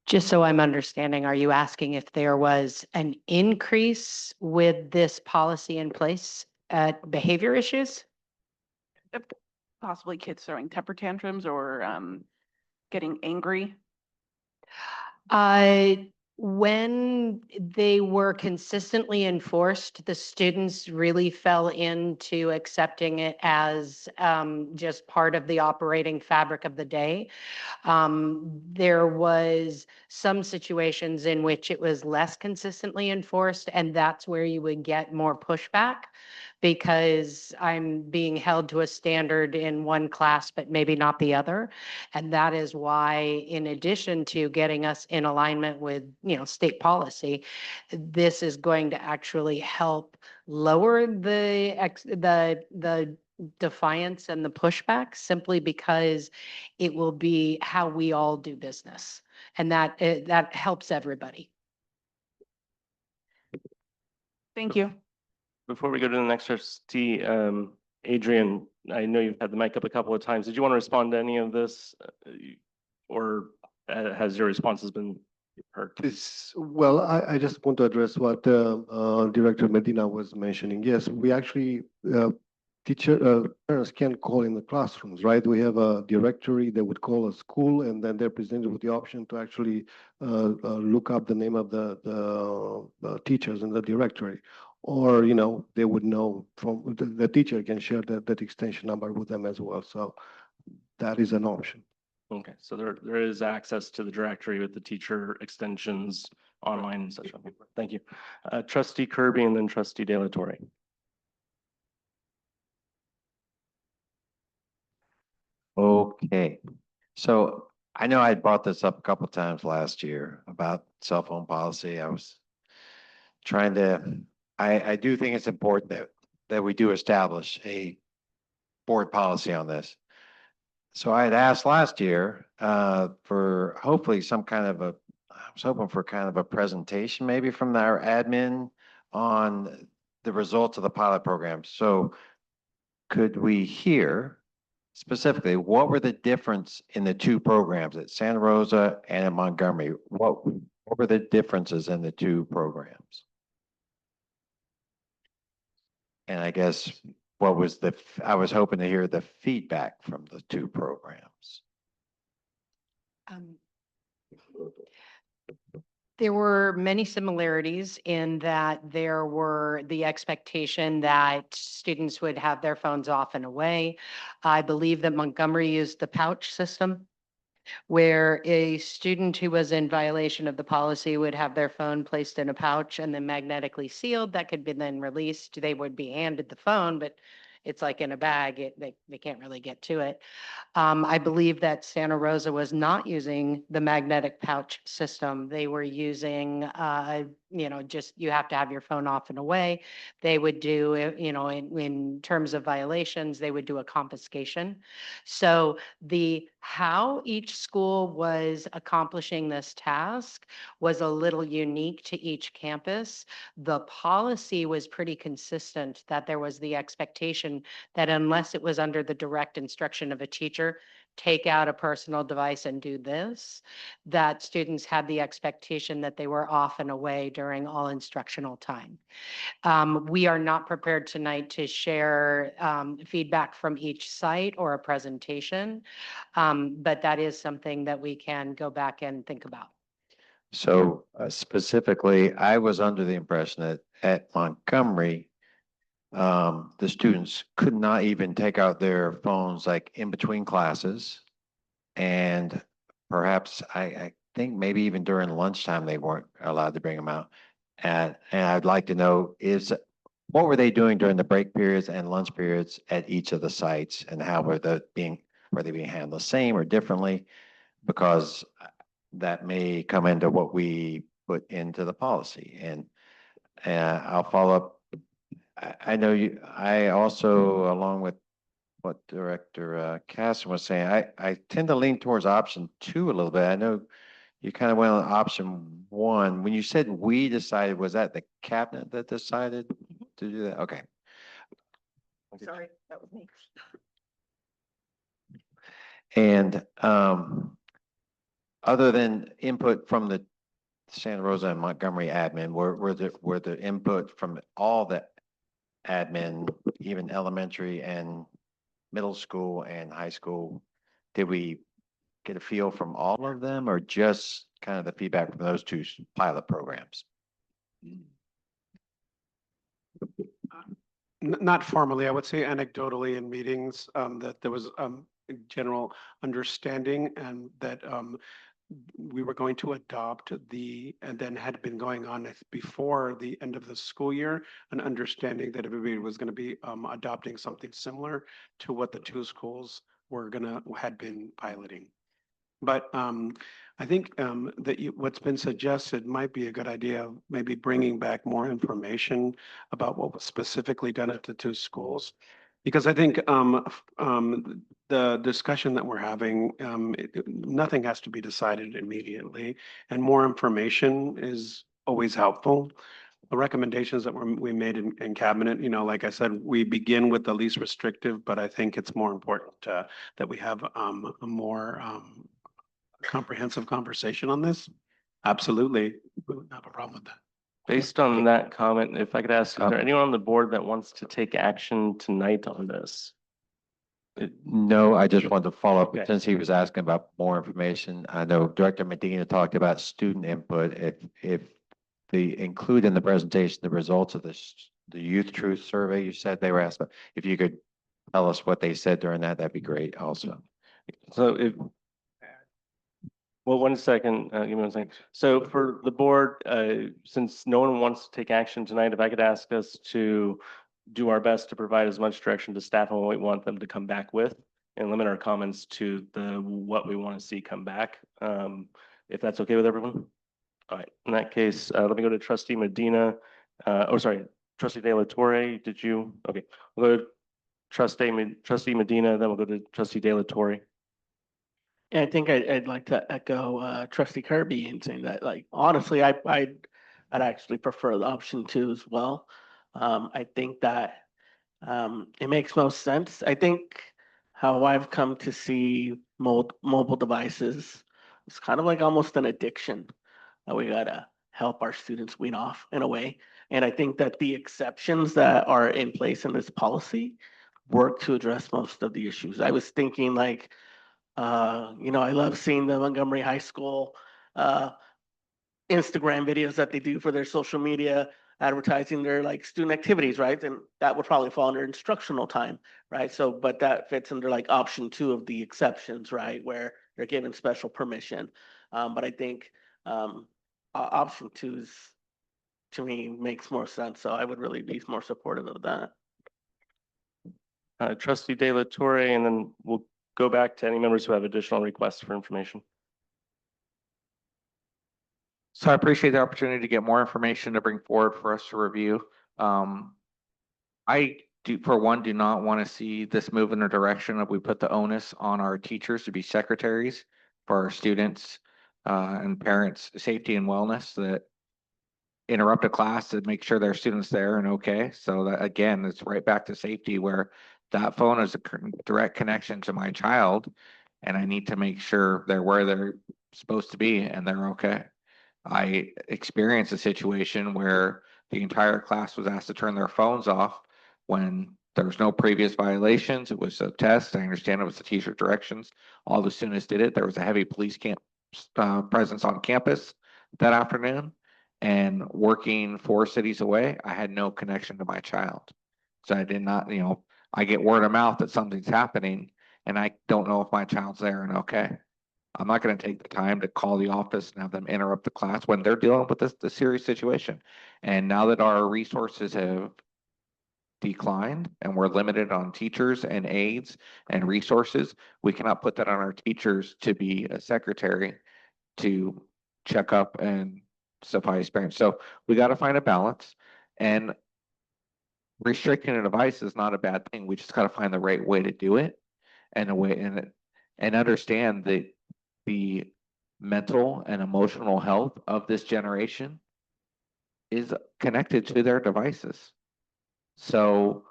Just so I'm understanding, are you asking if there was an increase with this policy in place at behavior issues? Possibly kids throwing temper tantrums or getting angry? When they were consistently enforced, the students really fell into accepting it as just part of the operating fabric of the day. There was some situations in which it was less consistently enforced, and that's where you would get more pushback because I'm being held to a standard in one class, but maybe not the other. And that is why, in addition to getting us in alignment with, state policy, this is going to actually help lower the defiance and the pushback simply because it will be how we all do business. And that helps everybody. Thank you. Before we go to the next trustee, Adrian, I know you've had the mic up a couple of times. Did you want to respond to any of this? Or has your responses been heard? Well, I just want to address what Director Medina was mentioning. Yes, we actually, parents can call in the classrooms, right? We have a directory that would call a school, and then they're presented with the option to actually look up the name of the teachers in the directory. Or, they would know from, the teacher can share that extension number with them as well. So that is an option. Okay, so there is access to the directory with the teacher extensions online and such. Thank you. Trustee Kirby and then Trustee De La Torre. Okay, so I know I brought this up a couple of times last year about cell phone policy. I was trying to, I do think it's important that we do establish a board policy on this. So I had asked last year for hopefully some kind of I was hoping for kind of a presentation maybe from our admin on the results of the pilot program. So could we hear specifically what were the difference in the two programs at Santa Rosa and in Montgomery? What were the differences in the two programs? And I guess what was I was hoping to hear the feedback from the two programs. There were many similarities in that there were the expectation that students would have their phones off and away. I believe that Montgomery used the pouch system, where a student who was in violation of the policy would have their phone placed in a pouch and then magnetically sealed. That could be then released. They would be handed the phone, but it's like in a bag. They can't really get to it. I believe that Santa Rosa was not using the magnetic pouch system. They were using, just you have to have your phone off and away. They would do, in terms of violations, they would do a confiscation. So how each school was accomplishing this task was a little unique to each campus. The policy was pretty consistent that there was the expectation that unless it was under the direct instruction of a teacher, take out a personal device and do this, that students had the expectation that they were off and away during all instructional time. We are not prepared tonight to share feedback from each site or a presentation, but that is something that we can go back and think about. So specifically, I was under the impression that at Montgomery, the students could not even take out their phones like in between classes. And perhaps I think maybe even during lunchtime, they weren't allowed to bring them out. And I'd like to know what were they doing during the break periods and lunch periods at each of the sites, and how were they being handled the same or differently? Because that may come into what we put into the policy. And I'll follow up. I know I also, along with what Director Casson was saying, I tend to lean towards option 2 a little bit. I know you kind of went on option 1. When you said we decided, was that the cabinet that decided to do that? Okay. Sorry, that was me. And other than input from the Santa Rosa and Montgomery admin, were the input from all the admin, even elementary and middle school and high school, did we get a feel from all of them, or just kind of the feedback from those 2 pilot programs? Not formally, I would say anecdotally in meetings, that there was general understanding, and that we were going to adopt and then had been going on before the end of the school year, an understanding that everybody was going to be adopting something similar to what the 2 schools had been piloting. But I think that what's been suggested might be a good idea, of maybe bringing back more information about what was specifically done at the 2 schools. Because I think the discussion that we're having, nothing has to be decided immediately, and more information is always helpful. The recommendations that we made in cabinet, like I said, we begin with the least restrictive, but I think it's more important that we have a more comprehensive conversation on this. Absolutely, we wouldn't have a problem with that. Based on that comment, if I could ask, is there anyone on the board that wants to take action tonight on this? No, I just wanted to follow up, Okay. since he was asking about more information. I know Director Medina talked about student input. If they include in the presentation the results of the Youth Truth Survey you said they were asked about, if you could tell us what they said during that, that'd be great also. So well, 1 second, give me 1 second. So for the board, since no one wants to take action tonight, if I could ask us to do our best to provide as much direction to staff on what we want them to come back with, and limit our comments to what we want to see come back, if that's okay with everyone. All right, in that case, let me go to Trustee Medina. Trustee De La Torre, did you? Okay, we'll go to Trustee Medina, then we'll go to Trustee De La Torre. Yeah, I think I'd like to echo Trustee Kirby in saying that, like, honestly, I'd actually prefer the option 2 as well. I think that it makes most sense. I think how I've come to see mobile devices, it's kind of like almost an addiction that we gotta help our students wean off in a way. And I think that the exceptions that are in place in this policy work to address most of the issues. I was thinking like, I love seeing the Montgomery High School Instagram videos that they do for their social media, advertising their like student activities, right? And that would probably fall under instructional time, right? So, but that fits under like option 2 of the exceptions, right? Where they're given special permission. But I think option 2 is, to me, makes more sense. So I would really be more supportive of that. Trustee De La Torre, and then we'll go back to any members who have additional requests for information. So I appreciate the opportunity to get more information to bring forward for us to review. I do, for one, do not want to see this move in a direction of we put the onus on our teachers to be secretaries for our students and parents' safety and wellness, that interrupt a class to make sure their students there and okay. So that, again, it's right back to safety, where that phone is a direct connection to my child. and I need to make sure they're where they're supposed to be and they're okay. I experienced a situation where the entire class was asked to turn their phones off when there was no previous violations. It was a test. I understand it was the teacher directions. All the students did it. There was a heavy police presence on campus that afternoon. And working 4 cities away, I had no connection to my child. So I did not, I get word of mouth that something's happening and I don't know if my child's there and okay. I'm not going to take the time to call the office and have them interrupt the class when they're dealing with the serious situation. And now that our resources have declined and we're limited on teachers and aides and resources, we cannot put that on our teachers to be a secretary to check up and suffice experience. So we got to find a balance, and restricting a device is not a bad thing. We just got to find the right way to do it and a way and understand that the mental and emotional health of this generation is connected to their devices. So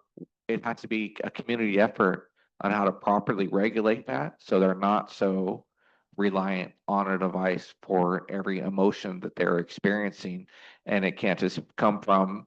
it has to be a community effort on how to properly regulate that so they're not so reliant on a device for every emotion that they're experiencing. And it can't just come from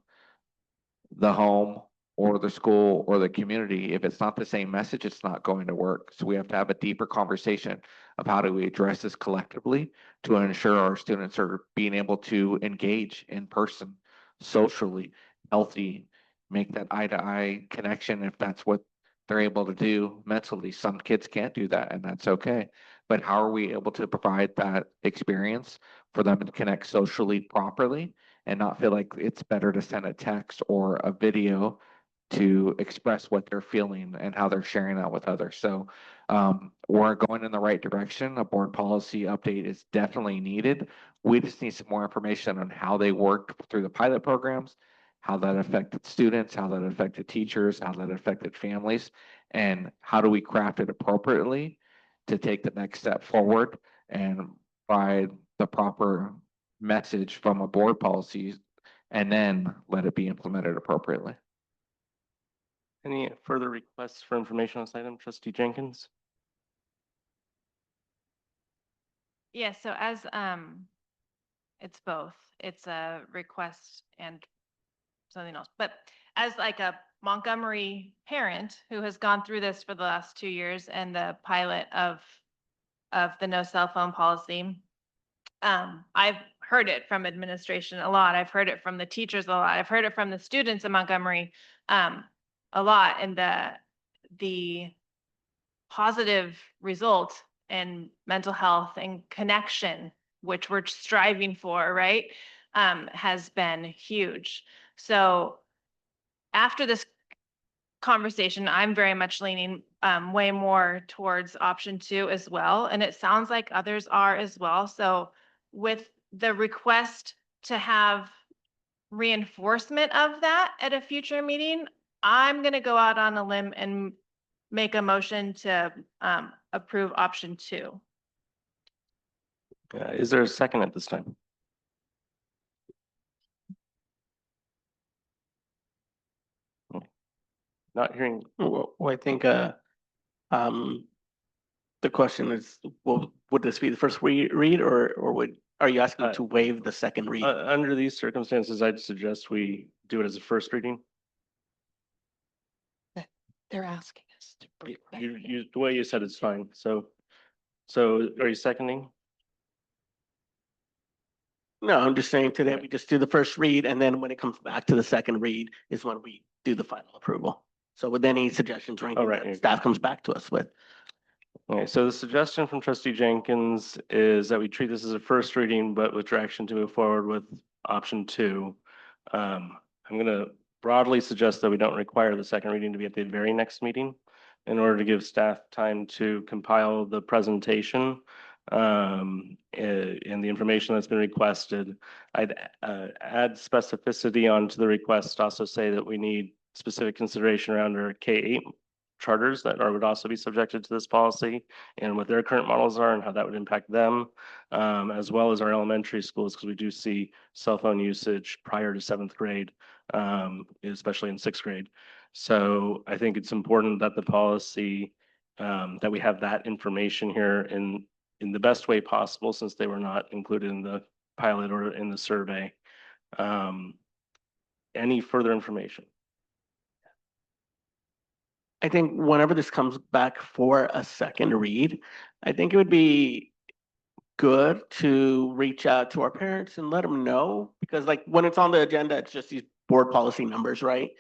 the home or the school or the community. If it's not the same message, it's not going to work. So we have to have a deeper conversation of how do we address this collectively to ensure our students are being able to engage in person, socially, healthy, make that eye-to-eye connection if that's what they're able to do mentally. Some kids can't do that, and that's okay. But how are we able to provide that experience for them to connect socially properly and not feel like it's better to send a text or a video to express what they're feeling and how they're sharing that with others. So we're going in the right direction. A board policy update is definitely needed. We just need some more information on how they worked through the pilot programs, how that affected students, how that affected teachers, how that affected families, and how do we craft it appropriately to take the next step forward and provide the proper message from a board policy and then let it be implemented appropriately. Any further requests for information on this item, Trustee Jenkins? Yeah, so as it's both. It's a request and something else. But as like a Montgomery parent who has gone through this for the last 2 years and the pilot of the no cell phone policy, I've heard it from administration a lot. I've heard it from the teachers a lot. I've heard it from the students in Montgomery a lot, and the positive result in mental health and connection, which we're striving for, right, has been huge. So after this conversation, I'm very much leaning way more towards option 2 as well. And it sounds like others are as well. So with the request to have reinforcement of that at a future meeting, I'm going to go out on a limb and make a motion to approve option 2. Is there a second at this time? Not hearing. Well, I think the question is, would this be the first read or are you asking to waive the second read? Under these circumstances, I'd suggest we do it as a first reading. They're asking us to bring it back. The way you said it's fine. So are you seconding? No, I'm just saying today we just do the first read, and then when it comes back to the second read is when we do the final approval. So with any suggestions or anything that staff comes back to us with. Okay, so the suggestion from Trustee Jenkins is that we treat this as a first reading, but with direction to move forward with option 2. I'm going to broadly suggest that we don't require the second reading to be at the very next meeting in order to give staff time to compile the presentation and the information that's been requested. I'd add specificity onto the request, also say that we need specific consideration around our K-8 charters that would also be subjected to this policy and what their current models are and how that would impact them, as well as our elementary schools, because we do see cell phone usage prior to 7th grade, especially in 6th grade. So I think it's important that the policy that we have that information here in the best way possible, since they were not included in the pilot or in the survey. Any further information? I think whenever this comes back for a second read, I think it would be good to reach out to our parents and let them know, because like when it's on the agenda, it's just these board policy numbers, right?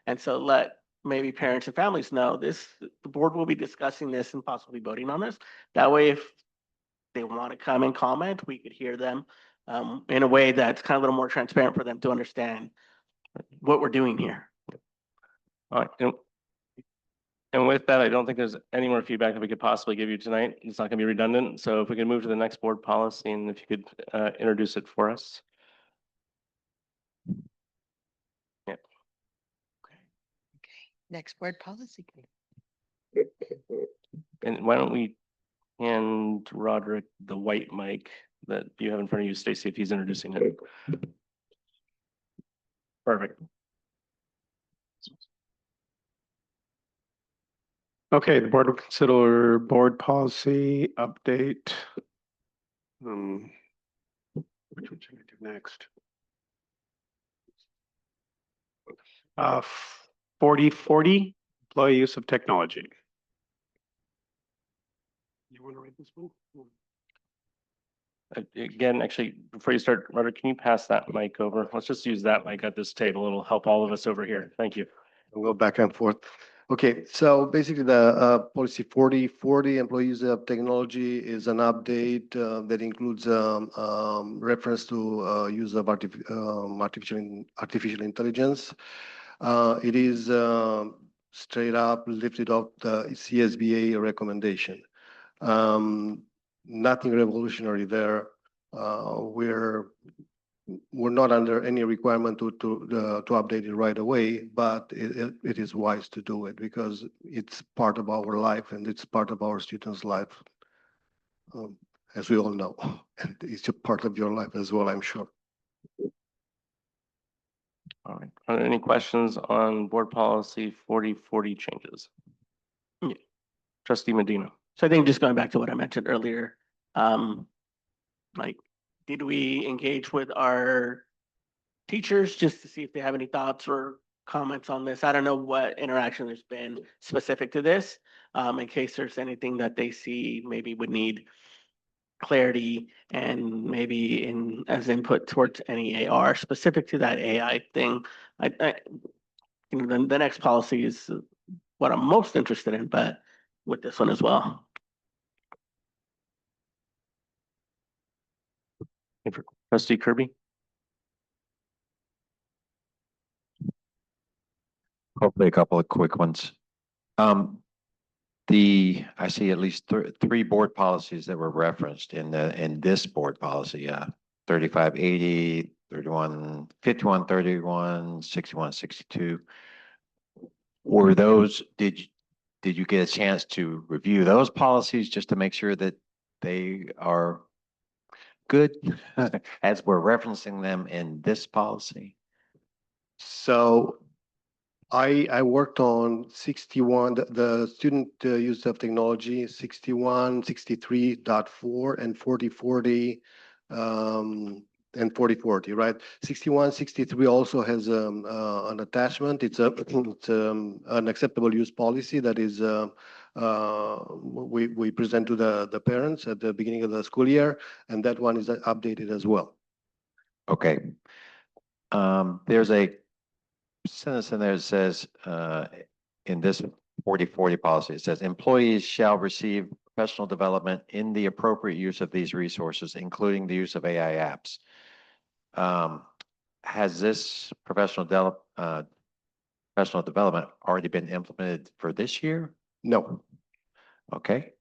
And so let maybe parents and families know this, the board will be discussing this and possibly voting on this. That way, if they want to come and comment, we could hear them in a way that's kind of a little more transparent for them to understand what we're doing here. All right. And with that, I don't think there's any more feedback that we could possibly give you tonight. It's not going to be redundant. So if we could move to the next board policy, and if you could introduce it for us. Yeah. Next board policy. And why don't we hand Roderick the white mic that you have in front of you, Stacy, if he's introducing it. Perfect. Okay, the board will consider board policy update. Which one should I do next? 4040, employee use of technology. You want to read this one? Again, actually, before you start, Roderick, can you pass that mic over? Let's just use that mic at this table. It'll help all of us over here. Thank you. We'll go back and forth. Okay, so basically the policy 4040, employees of technology, is an update that includes reference to use of artificial intelligence. It is straight up lifted up the CSBA recommendation. Nothing revolutionary there. We're not under any requirement to update it right away, but it is wise to do it because it's part of our life and it's part of our students' life, as we all know. And it's a part of your life as well, I'm sure. All right. Are there any questions on board policy 4040 changes? Yeah. Trustee Medina. So I think just going back to what I mentioned earlier, like, did we engage with our teachers just to see if they have any thoughts or comments on this? I don't know what interaction there's been specific to this, in case there's anything that they see maybe would need clarity and maybe as input towards any AR specific to that AI thing. The next policy is what I'm most interested in, but with this one as well. Trustee Kirby. Hopefully a couple of quick ones. I see at least three board policies that were referenced in this board policy, 3580, 5131, 6162. Were those, did you get a chance to review those policies just to make sure that they are good as we're referencing them in this policy? So I worked on 61, the student use of technology, 61, 63.4 and 4040 and 4040, right? 61, 63 also has an attachment. It's an acceptable use policy that is we present to the parents at the beginning of the school year, and that one is updated as well. Okay. There's a sentence in there that says, in this 4040 policy, it says employees shall receive professional development in the appropriate use of these resources, including the use of AI apps. Has this professional development already been implemented for this year? No. Okay.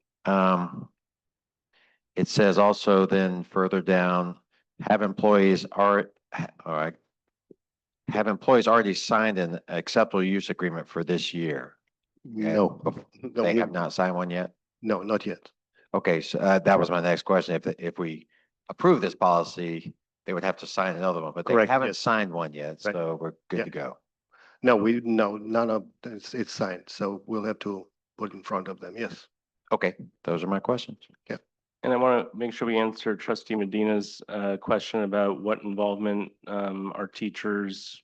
It says also then further down, have employees already signed an acceptable use agreement for this year? No. They have not signed one yet? No, not yet. Okay, so that was my next question. If we approve this policy, they would have to sign another one, but they Correct, haven't yes. signed one yet, Right. so we're good Yeah. to go. No, none of it's signed, so we'll have to put in front of them, yes. Okay, those are my questions. And I want to make sure we answer trustee Medina's question about what involvement our teachers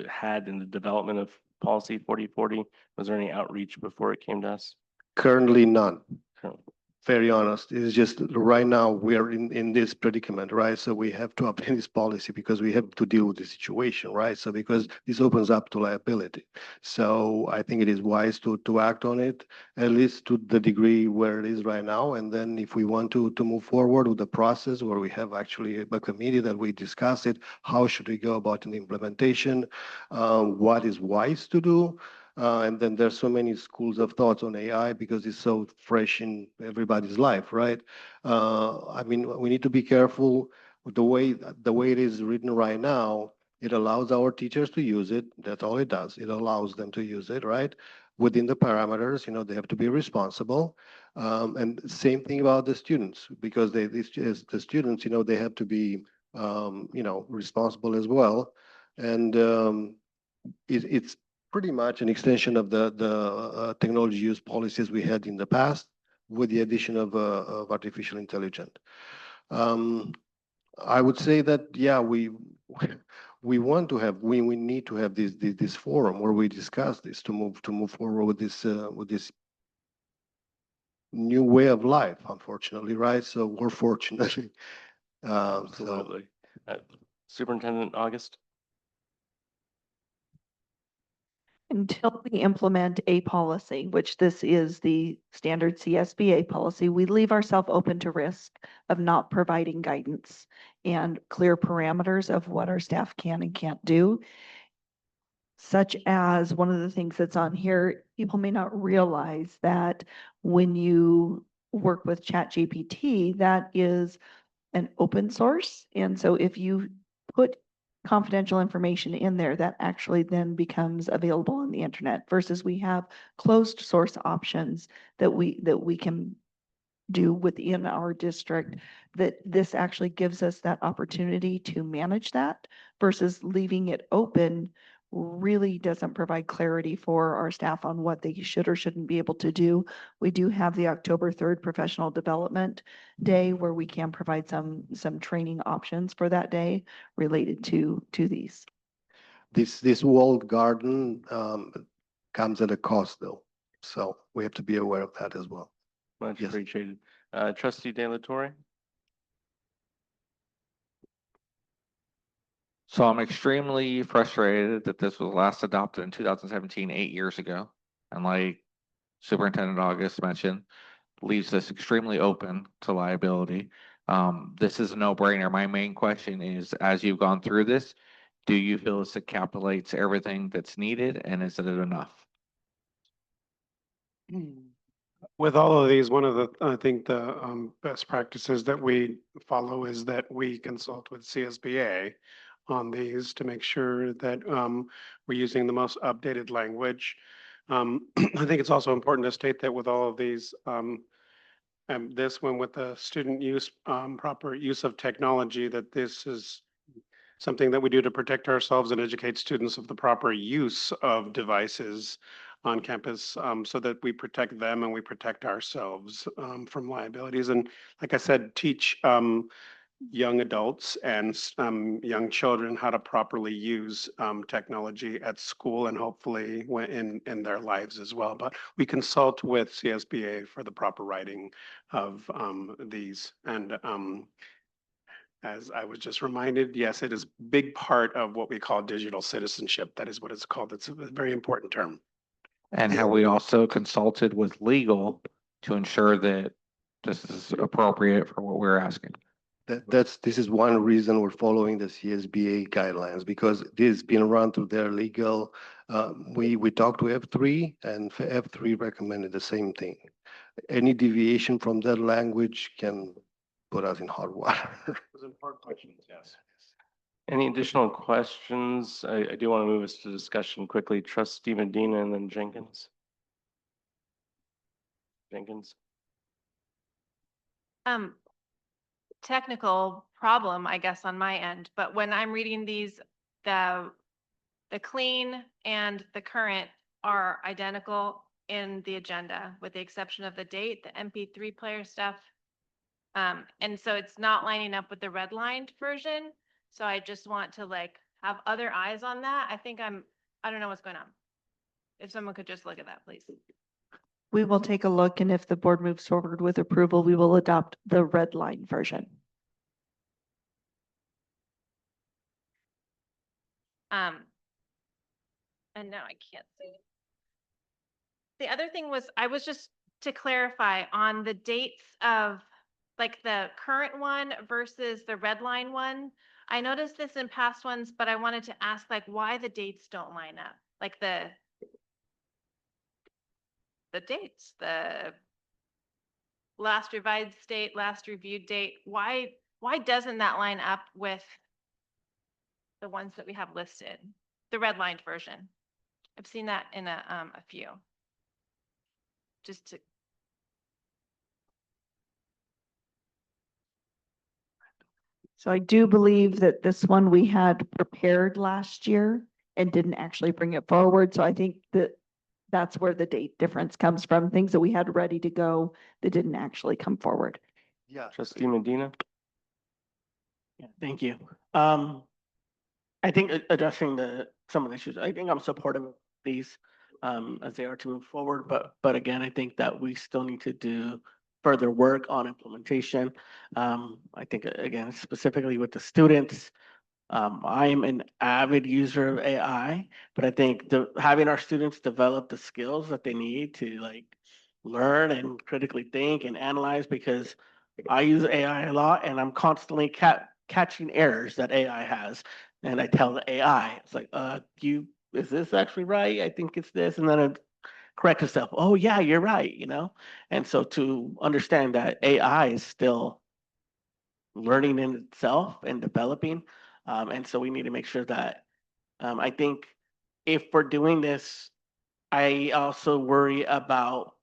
had in the development of policy 4040. Was there any outreach before it came to us? Currently none. Currently. Very honest. It's just right now we're in this predicament, right? So we have to update this policy because we have to deal with the situation, right? So because this opens up to liability. So I think it is wise to act on it, at least to the degree where it is right now. And then if we want to move forward with the process where we have actually a committee that we discuss it, how should we go about an implementation? What is wise to do? And then there's so many schools of thoughts on AI because it's so fresh in everybody's life, right? I mean, we need to be careful with the way it is written right now. It allows our teachers to use it. That's all it does. It allows them to use it, right? Within the parameters, they have to be responsible. And same thing about the students because the students, they have to be, responsible as well. And it's pretty much an extension of the technology use policies we had in the past with the addition of artificial intelligence. I would say that, yeah, we want to have, we need to have this forum where we discuss this to move forward with this new way of life, unfortunately, right? So we're fortunate. Absolutely. Superintendent August? Until we implement a policy, which this is the standard CSBA policy, we leave ourselves open to risk of not providing guidance and clear parameters of what our staff can and can't do. Such as one of the things that's on here, people may not realize that when you work with ChatGPT, that is an open source. And so if you put confidential information in there, that actually then becomes available on the internet versus we have closed source options that we can do within our district, that this actually gives us that opportunity to manage that versus leaving it open really doesn't provide clarity for our staff on what they should or shouldn't be able to do. We do have the October 3rd Professional Development Day where we can provide some training options for that day related to these. This walled garden comes at a cost though. So we have to be aware of that as well. Much Yes. appreciated. Trustee De La Torre? So I'm extremely frustrated that this was last adopted in 2017, 8 years ago. And like Superintendent August mentioned, leaves this extremely open to liability. This is a no-brainer. My main question is, as you've gone through this, do you feel this encapsulates everything that's needed and is it enough? With all of these, one of the, I think the best practices that we follow is that we consult with CSBA on these to make sure that we're using the most updated language. I think it's also important to state that with all of these, this one with the student use, proper use of technology, that this is something that we do to protect ourselves and educate students of the proper use of devices on campus, so that we protect them and we protect ourselves from liabilities. And like I said, teach young adults and young children how to properly use technology at school and hopefully in their lives as well. But we consult with CSBA for the proper writing of these. And as I was just reminded, yes, it is a big part of what we call digital citizenship. That is what it's called. It's a very important term. And have we also consulted with legal to ensure that this is appropriate for what we're asking? This is one reason we're following the CSBA guidelines because this has been run through their legal. We talked to F3 and F3 recommended the same thing. Any deviation from that language can put us in hot water. Those important questions, yes. Any additional questions? I do want to move us to discussion quickly. Trustee Medina and then Jenkins. Jenkins. Technical problem, I guess, on my end, but when I'm reading these, the clean and the current are identical in the agenda, with the exception of the date, the MP3 player stuff. And so it's not lining up with the redlined version. So I just want to like have other eyes on that. I don't know what's going on. If someone could just look at that, please. We will take a look, and if the board moves forward with approval, we will adopt the red line version. And now I can't see. The other thing was, I was just to clarify on the dates of like the current one versus the red line one. I noticed this in past ones, but I wanted to ask like why the dates don't line up. Like the dates, the last revised date, last reviewed date. Why doesn't that line up with the ones that we have listed? The redlined version. I've seen that in a few. Just to So I do believe that this one we had prepared last year and didn't actually bring it forward. So I think that that's where the date difference comes from, things that we had ready to go that didn't actually come forward. Yeah. Trustee Medina? Yeah, thank you. I think addressing some of the issues, I think I'm supportive of these as they are to move forward, but again, I think that we still need to do further work on implementation. I think again, specifically with the students, I'm an avid user of AI, but I think having our students develop the skills that they need to like learn and critically think and analyze, because I use AI a lot and I'm constantly catching errors that AI has. And I tell the AI, it's like, is this actually right? I think it's this. And then it corrects itself. Oh yeah, you're right, you know? And so to understand that AI is still learning in itself and developing. And so we need to make sure that I think if we're doing this, I also worry about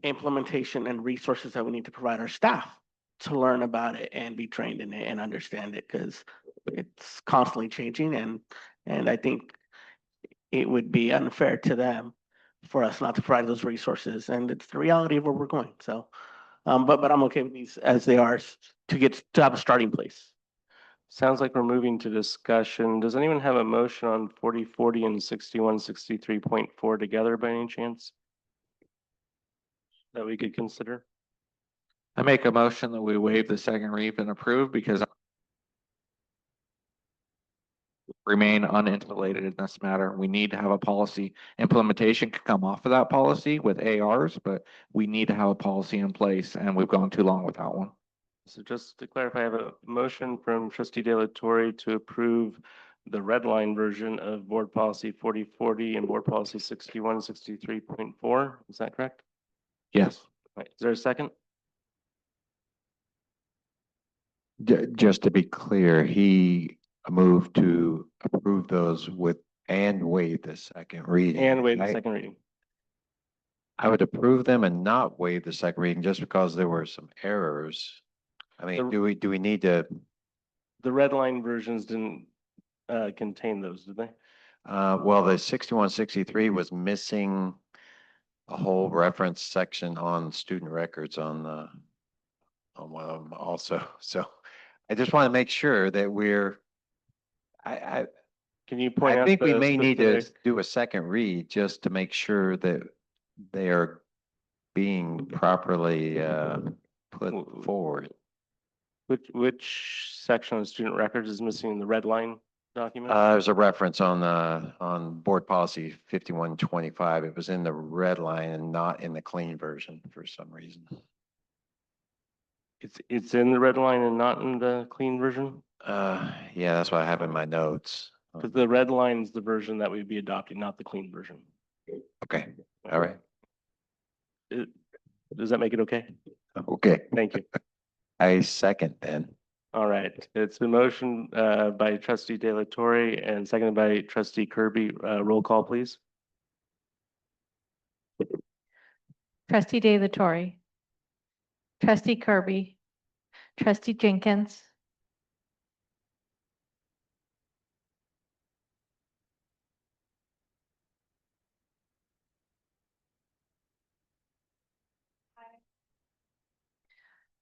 implementation and resources that we need to provide our staff to learn about it and be trained in it and understand it, because it's constantly changing, and I think it would be unfair to them for us not to provide those resources, and it's the reality of where we're going. So but I'm okay with these as they are to have a starting place. Sounds like we're moving to discussion. Does anyone have a motion on 4040 and 6163.4 together by any chance? That we could consider? I make a motion that we waive the second read and approve because remain uninsulated in this matter. We need to have a policy. Implementation could come off of that policy with ARs, but we need to have a policy in place, and we've gone too long without one. So just to clarify, I have a motion from trustee De La Torre to approve the red line version of board policy 4040 and board policy 6163.4. Is that correct? Yes. Right. Is there a second? Just to be clear, he moved to approve those with and waive the second reading. And waive the right? second reading. I would approve them and not waive the second reading just because there were some errors. I mean, do we need to? The red line versions didn't contain those, did they? Well, the 6163 was missing a whole reference section on student records on one of them also. So I just want to make sure that Can you point out? I think we the may need to specific- do a second read just to make sure that they are being properly put forward. Which section of student records is missing in the red line document? There's a reference on board policy 5125. It was in the red line and not in the clean version for some reason. It's in the red line and not in the clean version? Yeah, that's what I have in my notes. Because the red line is the version that we'd be adopting, not the clean version. Okay, all right. Does that make it okay? Okay, Thank you. I second then. All right, it's been motioned by trustee De La Torre and seconded by trustee Kirby. Roll call, please. Trustee De La Torre. Trustee Kirby. Trustee Jenkins.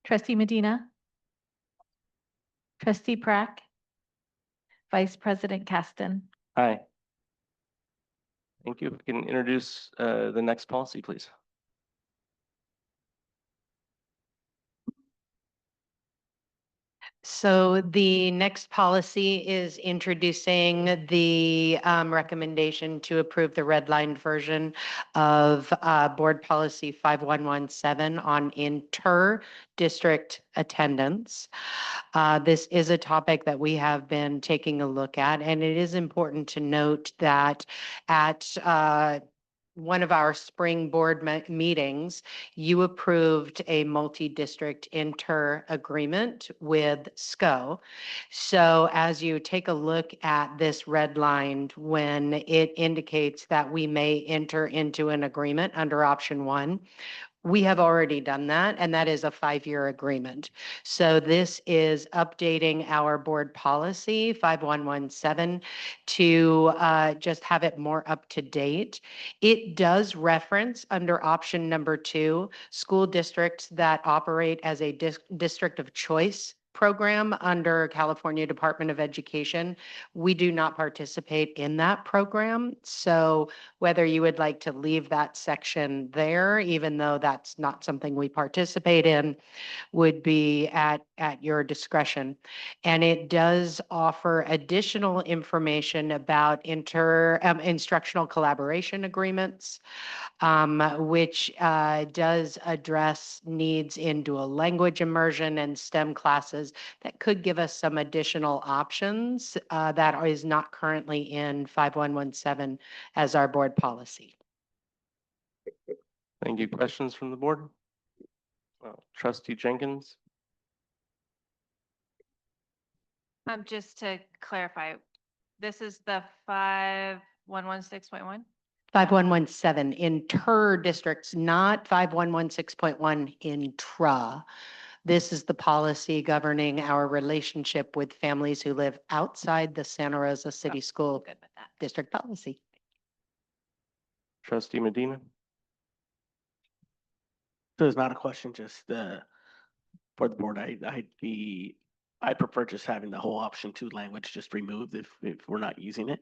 Trustee Medina. Trustee Prack. Vice President Caston. Hi. Thank you. If we can introduce the next policy, please. So the next policy is introducing the recommendation to approve the redlined version of Board Policy 5117 on inter-district attendance. This is a topic that we have been taking a look at, and it is important to note that at one of our spring board meetings, you approved a multi-district inter-agreement with SCO. So as you take a look at this redlined, when it indicates that we may enter into an agreement under option 1, we have already done that, and that is a 5-year agreement. So this is updating our board policy 5117 to just have it more up to date. It does reference under option number 2, school districts that operate as a district of choice program under California Department of Education. We do not participate in that program. So whether you would like to leave that section there, even though that's not something we participate in, would be at your discretion. And it does offer additional information about instructional collaboration agreements, which does address needs in dual language immersion and STEM classes that could give us some additional options that is not currently in 5117 as our board policy. Thank you. Questions from the board? Trustee Jenkins? Just to clarify, this is the 5116.1? 5117 inter districts, not 5116.1 intra. This is the policy governing our relationship with families who live outside the Santa Rosa City School Good with that. District policy. Trustee Medina? So it's not a question, just for the board, I prefer just having the whole option 2 language just removed if we're not using it.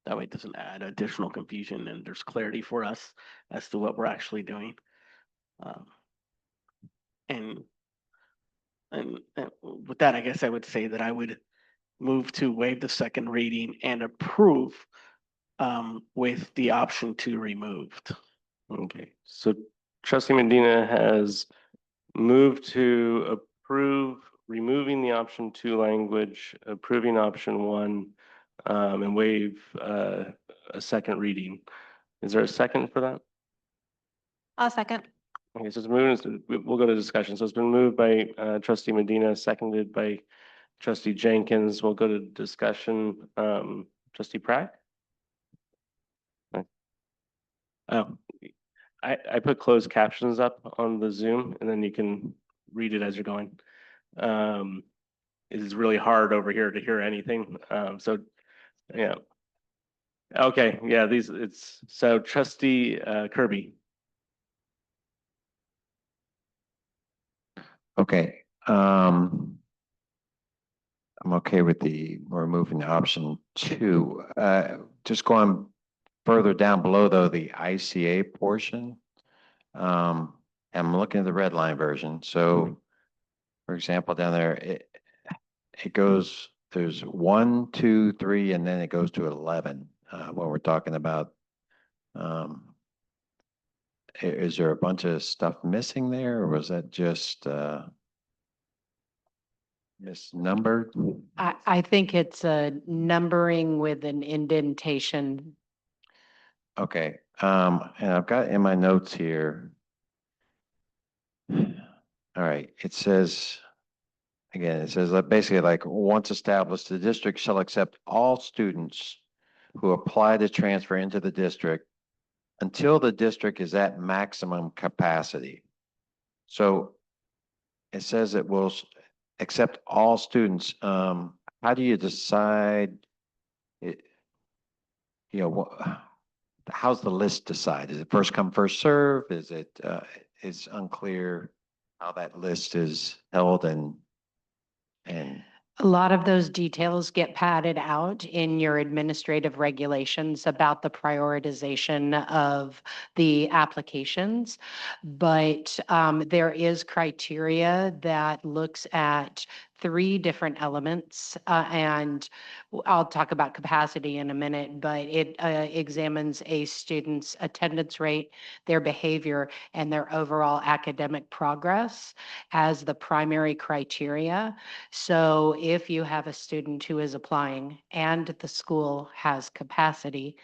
That way it doesn't add additional confusion and there's clarity for us as to what we're actually doing. And with that, I guess I would say that I would move to waive the second reading and approve with the option 2 removed. Okay, so Trustee Medina has moved to approve removing the option 2 language, approving option 1, and waive a second reading. Is there a second for that? I'll second. Okay, so it's moved, we'll go to discussion. So it's been moved by Trustee Medina, seconded by Trustee Jenkins. We'll go to discussion. Trustee Pratt? Oh, I put closed captions up on the Zoom and then you can read it as you're going. It is really hard over here to hear anything. So yeah. Okay, yeah, so Trustee Kirby. Okay, I'm okay with removing option 2. Just going further down below though, the ICA portion. I'm looking at the red line version. So for example, down there, it goes, there's 1, 2, 3, and then it goes to 11 when we're talking about. Is there a bunch of stuff missing there, or was that just misnumbered? I think it's a numbering with an indentation. Okay, and I've got in my notes here. All right, it says, again, it says that basically like once established, the district shall accept all students who apply to transfer into the district until the district is at maximum capacity. So it says it will accept all students. How do you decide it? You know, how's the list decide? Is it first come, first serve? Is it, it's unclear. how that list is held and A lot of those details get padded out in your administrative regulations about the prioritization of the applications. But there is criteria that looks at 3 different elements. And I'll talk about capacity in a minute, but it examines a student's attendance rate, their behavior, and their overall academic progress as the primary criteria. So if you have a student who is applying and the school has capacity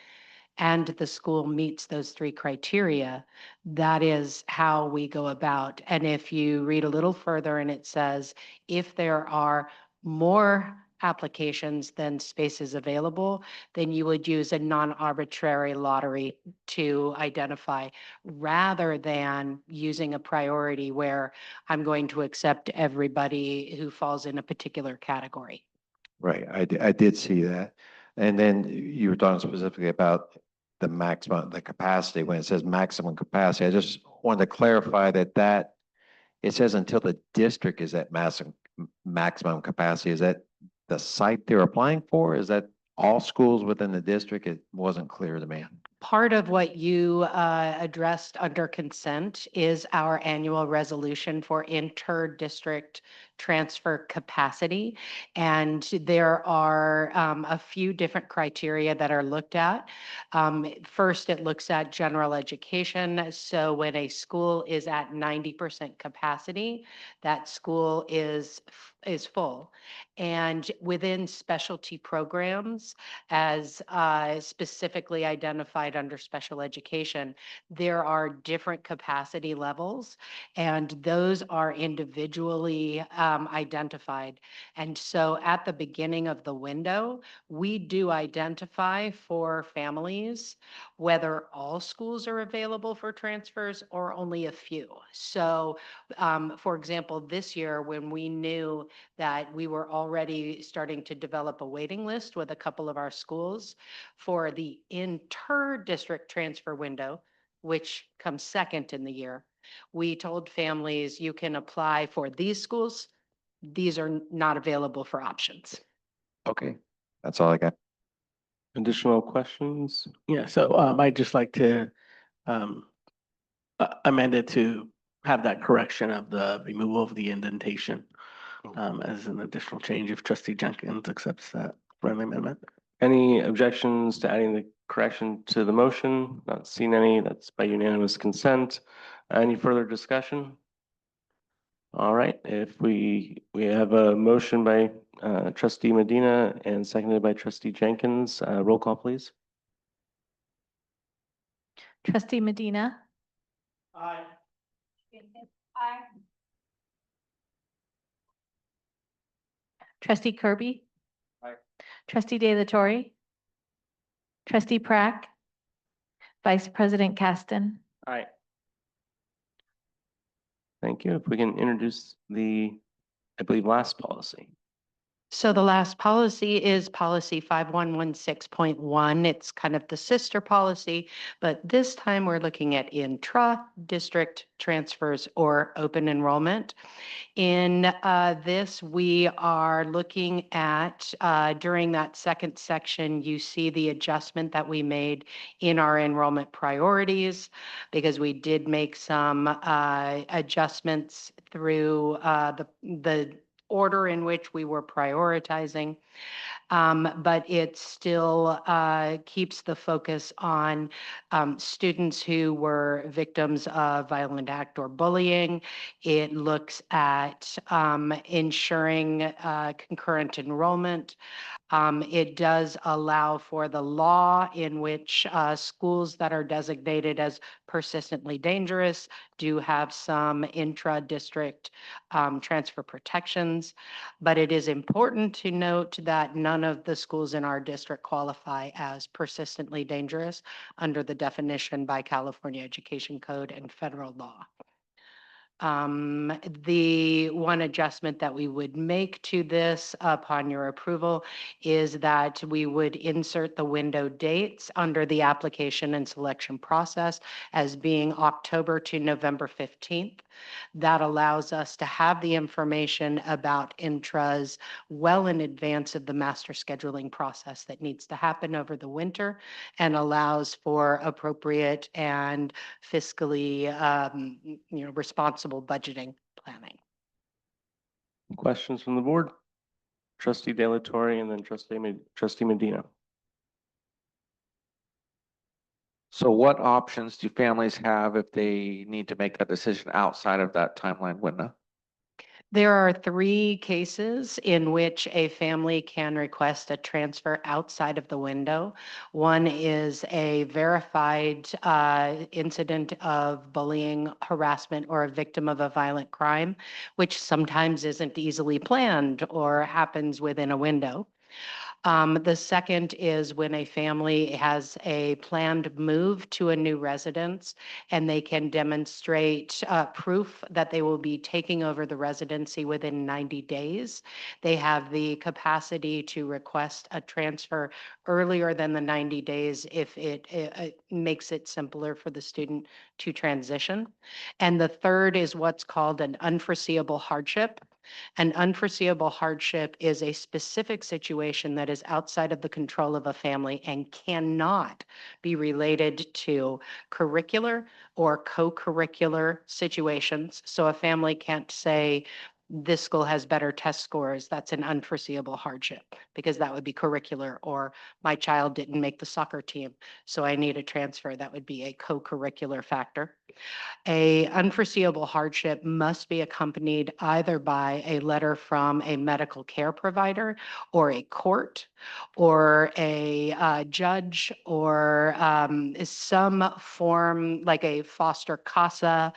and the school meets those 3 criteria, that is how we go about. And if you read a little further and it says, if there are more applications than spaces available, then you would use a non-arbitrary lottery to identify rather than using a priority where I'm going to accept everybody who falls in a particular category. right, I did see that. And then you were talking specifically about the maximum, the capacity, when it says maximum capacity. I just wanted to clarify that it says until the district is at maximum capacity. Is that the site they're applying for? Is that all schools within the district? It wasn't clear to me. Part of what you addressed under consent is our annual resolution for inter-district transfer capacity. And there are a few different criteria that are looked at. First, it looks at general education. So when a school is at 90% capacity, that school is full. And within specialty programs, as specifically identified under special education, there are different capacity levels, and those are individually identified. And so at the beginning of the window, we do identify for families whether all schools are available for transfers or only a few. So, for example, this year when we knew that we were already starting to develop a waiting list with a couple of our schools for the inter-district transfer window, which comes second in the year, we told families you can apply for these schools. These are not available for options. Okay, that's all I got. Additional questions? Yeah, so I'd just like to amend it to have that correction of the removal of the indentation as an additional change if trustee Jenkins accepts that friendly amendment. Any objections to adding the correction to the motion? Not seen any. That's by unanimous consent. Any further discussion? All right, if we have a motion by trustee Medina and seconded by trustee Jenkins. Roll call, please. Trustee Medina. Aye. Aye. Trustee Kirby. Aye. Trustee De La Torre. Trustee Prack. Vice President Caston. Aye. Thank you. If we can introduce the, I believe, last policy. So the last policy is policy 5116.1. It's kind of the sister policy, but this time we're looking at intra-district transfers or open enrollment. In this, we are looking at, during that second section, you see the adjustment that we made in our enrollment priorities, because we did make some adjustments through the order in which we were prioritizing. But it still keeps the focus on students who were victims of violent act or bullying. It looks at ensuring concurrent enrollment. It does allow for the law in which schools that are designated as persistently dangerous do have some intra-district transfer protections. But it is important to note that none of the schools in our district qualify as persistently dangerous under the definition by California Education Code and federal law. The one adjustment that we would make to this upon your approval is that we would insert the window dates under the application and selection process as being October to November 15th. That allows us to have the information about intras well in advance of the master scheduling process that needs to happen over the winter and allows for appropriate and fiscally, responsible budgeting planning. Questions from the board? Trustee De La Torre and then Trustee Medina. So what options do families have if they need to make that decision outside of that timeline window? There are 3 cases in which a family can request a transfer outside of the window. One is a verified incident of bullying, harassment, or a victim of a violent crime, which sometimes isn't easily planned or happens within a window. The second is when a family has a planned move to a new residence and they can demonstrate proof that they will be taking over the residency within 90 days. They have the capacity to request a transfer earlier than the 90 days if it makes it simpler for the student to transition. And the third is what's called an unforeseeable hardship. An unforeseeable hardship is a specific situation that is outside of the control of a family and cannot be related to curricular or co-curricular situations. So a family can't say, this school has better test scores. That's an unforeseeable hardship because that would be curricular, or my child didn't make the soccer team, so I need a transfer. That would be a co-curricular factor. A unforeseeable hardship must be accompanied either by a letter from a medical care provider or a court or a judge or some form like a foster casa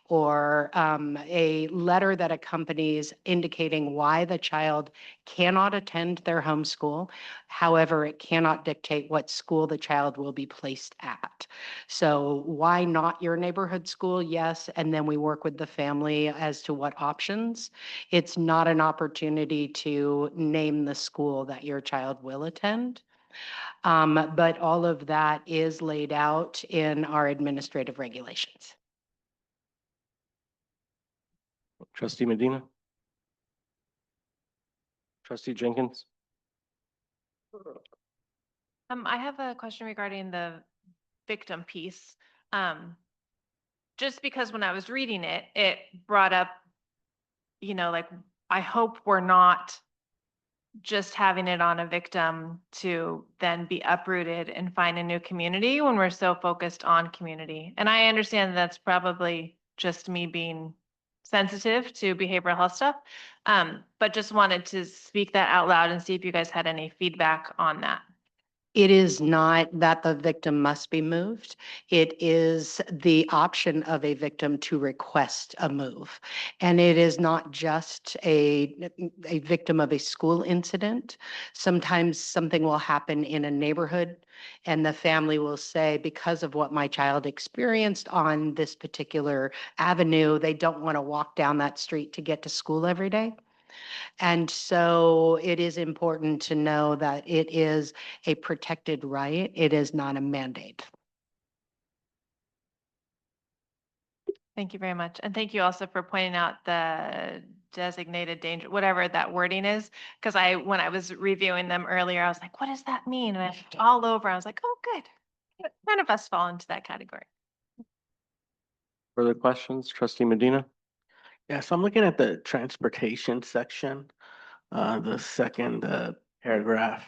or a letter that accompanies indicating why the child cannot attend their home school. However, it cannot dictate what school the child will be placed at. So why not your neighborhood school? Yes. And then we work with the family as to what options. It's not an opportunity to name the school that your child will attend. But all of that is laid out in our administrative regulations. Trustee Medina. Trustee Jenkins. I have a question regarding the victim piece. Just because when I was reading it, it brought up, like, I hope we're not just having it on a victim to then be uprooted and find a new community when we're so focused on community. And I understand that's probably just me being sensitive to behavioral health stuff, but just wanted to speak that out loud and see if you guys had any feedback on that. It is not that the victim must be moved. It is the option of a victim to request a move. And it is not just a victim of a school incident. Sometimes something will happen in a neighborhood and the family will say, because of what my child experienced on this particular avenue, they don't want to walk down that street to get to school every day. And so it is important to know that it is a protected right. It is not a mandate. Thank you very much. And thank you also for pointing out the designated danger, whatever that wording is. Because when I was reviewing them earlier, I was like, what does that mean? And I looked all over, I was like, oh, good. None of us fall into that category. Further questions? Trustee Medina. Yeah, so I'm looking at the transportation section, the second paragraph,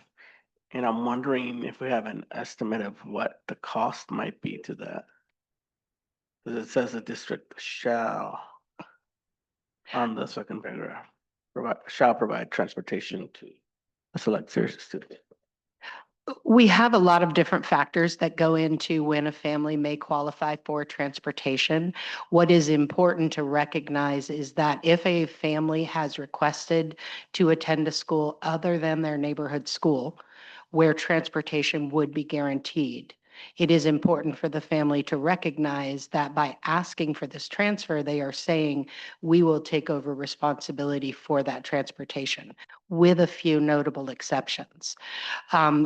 and I'm wondering if we have an estimate of what the cost might be to that. Because it says the district shall, on the second paragraph, shall provide transportation to a select series of students. We have a lot of different factors that go into when a family may qualify for transportation. What is important to recognize is that if a family has requested to attend a school other than their neighborhood school, where transportation would be guaranteed, it is important for the family to recognize that by asking for this transfer, they are saying, we will take over responsibility for that transportation, with a few notable exceptions.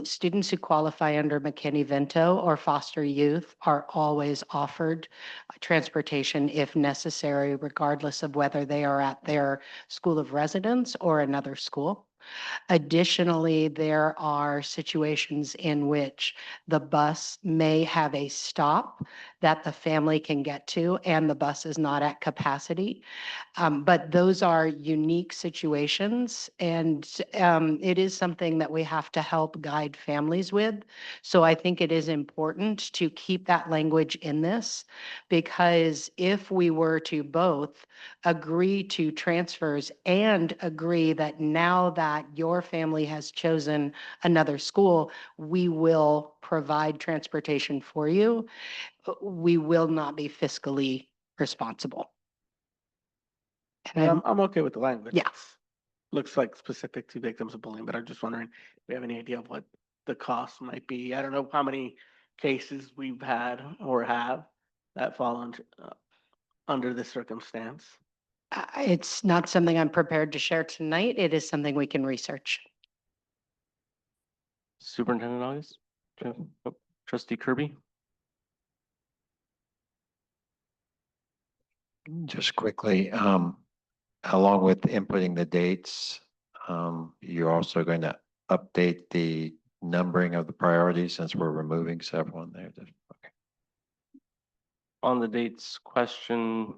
Students who qualify under McKinney-Vento or foster youth are always offered transportation if necessary, regardless of whether they are at their school of residence or another school. Additionally, there are situations in which the bus may have a stop that the family can get to and the bus is not at capacity. But those are unique situations and it is something that we have to help guide families with. So I think it is important to keep that language in this, because if we were to both agree to transfers and agree that now that your family has chosen another school, we will provide transportation for you, we will not be fiscally responsible. And I'm okay with the language. Yeah. It's- Looks like specific to victims of bullying, but I'm just wondering if we have any idea of what the cost might be. I don't know how many cases we've had or have that fall under this circumstance. It's not something I'm prepared to share tonight. It is something we can research. Superintendent August? Trustee Kirby? Just quickly, along with inputting the dates, you're also going to update the numbering of the priorities since we're removing several in there. Okay. On the dates question,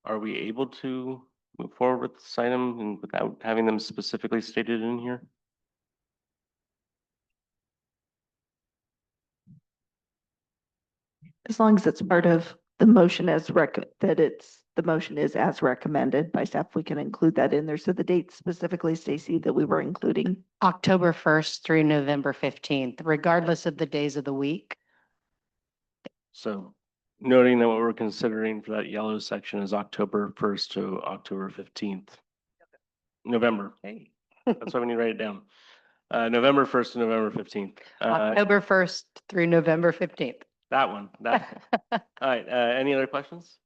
are we able to move forward with this item and without having them specifically stated in here? As long as it's part of the motion the motion is as recommended by staff, we can include that in there. So the date specifically, Stacy, that we were including. October 1st through November 15th, regardless of the days of the week. So noting that what we're considering for that yellow section is October 1st to October 15th. November. Hey, that's why we need to write it down. November 1st to November 15th. October 1st through November 15th. That one. All right. Any other questions?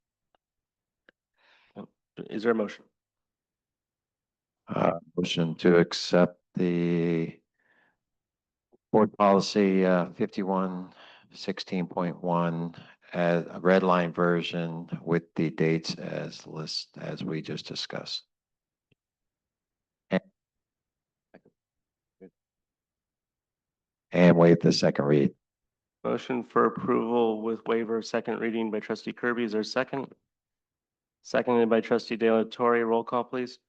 Is there a motion? Motion to accept the board policy 5116.1 as a red line version with the dates as we just discussed. And waive the second read. Motion for approval with waiver of second reading by trustee Kirby. Is there a second? Seconded by trustee De La Torre. Roll call, please.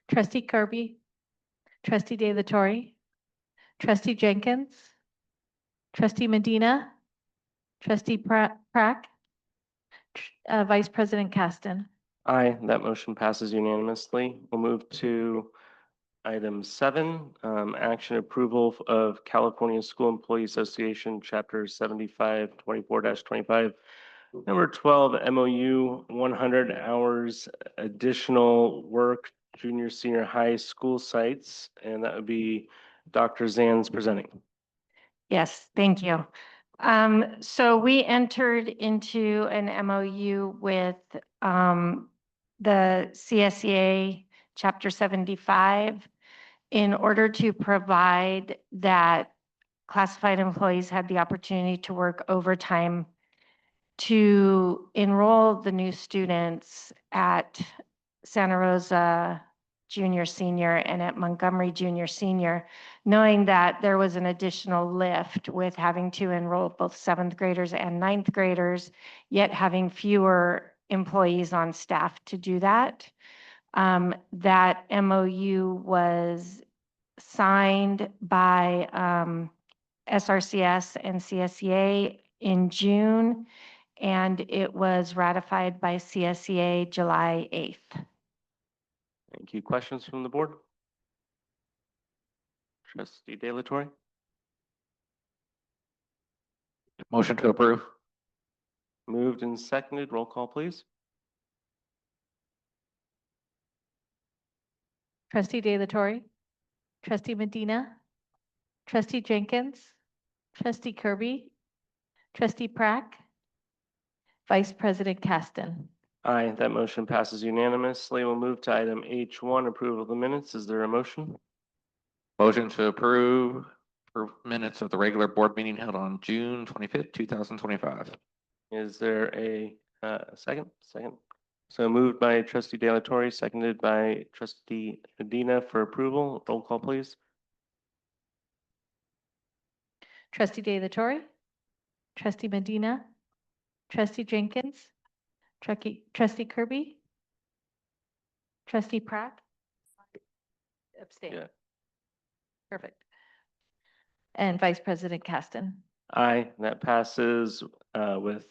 Trustee Kirby, trustee De La Torre, trustee Jenkins, trustee Medina, trustee Prack, Vice President Caston. Aye, that motion passes unanimously. We'll move to item 7, action approval of California School Employee Association, Chapter 7524-25. Number 12, MOU 100 hours additional work, junior, senior high school sites. And that would be Dr. Zanz presenting. Yes, thank you. So we entered into an MOU with the CSEA Chapter 75 in order to provide that classified employees had the opportunity to work overtime to enroll the new students at Santa Rosa Junior Senior and at Montgomery Junior Senior, knowing that there was an additional lift with having to enroll both 7th graders and 9th graders, yet having fewer employees on staff to do that. That MOU was signed by SRCS and CSEA in June, and it was ratified by CSEA July 8th. Thank you. Questions from the board? Trustee De La Torre? Motion to approve. Moved and seconded. Roll call, please. Trustee De La Torre, Trustee Medina, trustee Jenkins, trustee Kirby, trustee Prack, Vice President Caston. Aye, that motion passes unanimously. We'll move to item H1, approval of the minutes. Is there a motion? Motion to approve for minutes of the regular board meeting held on June 25th, 2025. Is there a second? Second. So moved by trustee De La Torre, seconded by trustee Medina for approval. Roll call, please. Trustee De La Torre, trustee Medina, trustee Jenkins, trustee Kirby, trustee Pratt. Abstain. Yeah. Perfect. And Vice President Caston. Aye, that passes with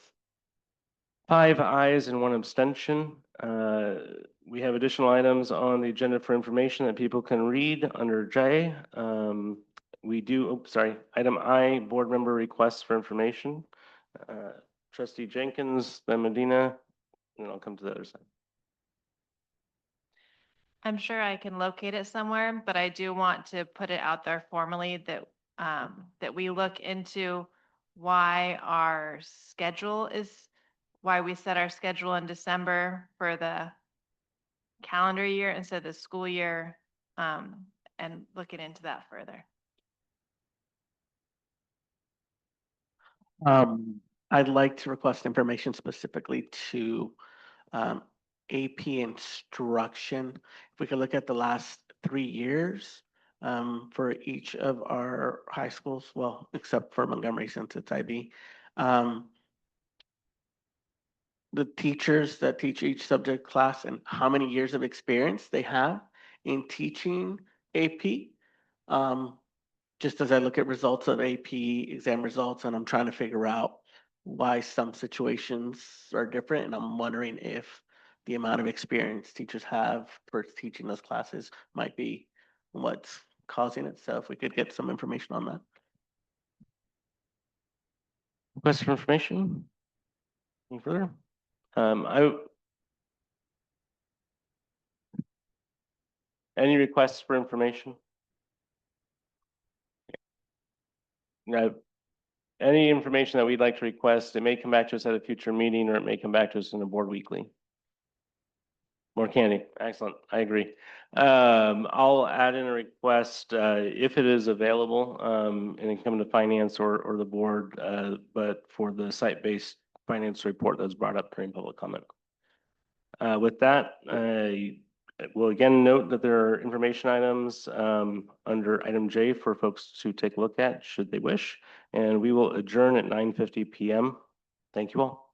5 ayes and 1 abstention. We have additional items on the agenda for information that people can read under J. Item I, board member requests for information. Trustee Jenkins, then Medina, and I'll come to the other side. I'm sure I can locate it somewhere, but I do want to put it out there formally that that we look into why why we set our schedule in December for the calendar year instead of the school year, and looking into that further. I'd like to request information specifically to AP instruction. If we could look at the last 3 years for each of our high schools, well, except for Montgomery since it's IB. The teachers that teach each subject class and how many years of experience they have in teaching AP. Just as I look at results of AP exam results, and I'm trying to figure out why some situations are different, and I'm wondering if the amount of experience teachers have for teaching those classes might be what's causing it. So if we could get some information on that. Request for information? Any further? Any requests for information? No. Any information that we'd like to request, it may come back to us at a future meeting, or it may come back to us in a board weekly. More candy. Excellent. I agree. I'll add in a request if it is available, and it come to finance or the board, but for the site-based finance report that's brought up during public comment. With that, we'll again note that there are information items under item J for folks to take a look at should they wish, and we will adjourn at 9:50 p.m. Thank you all.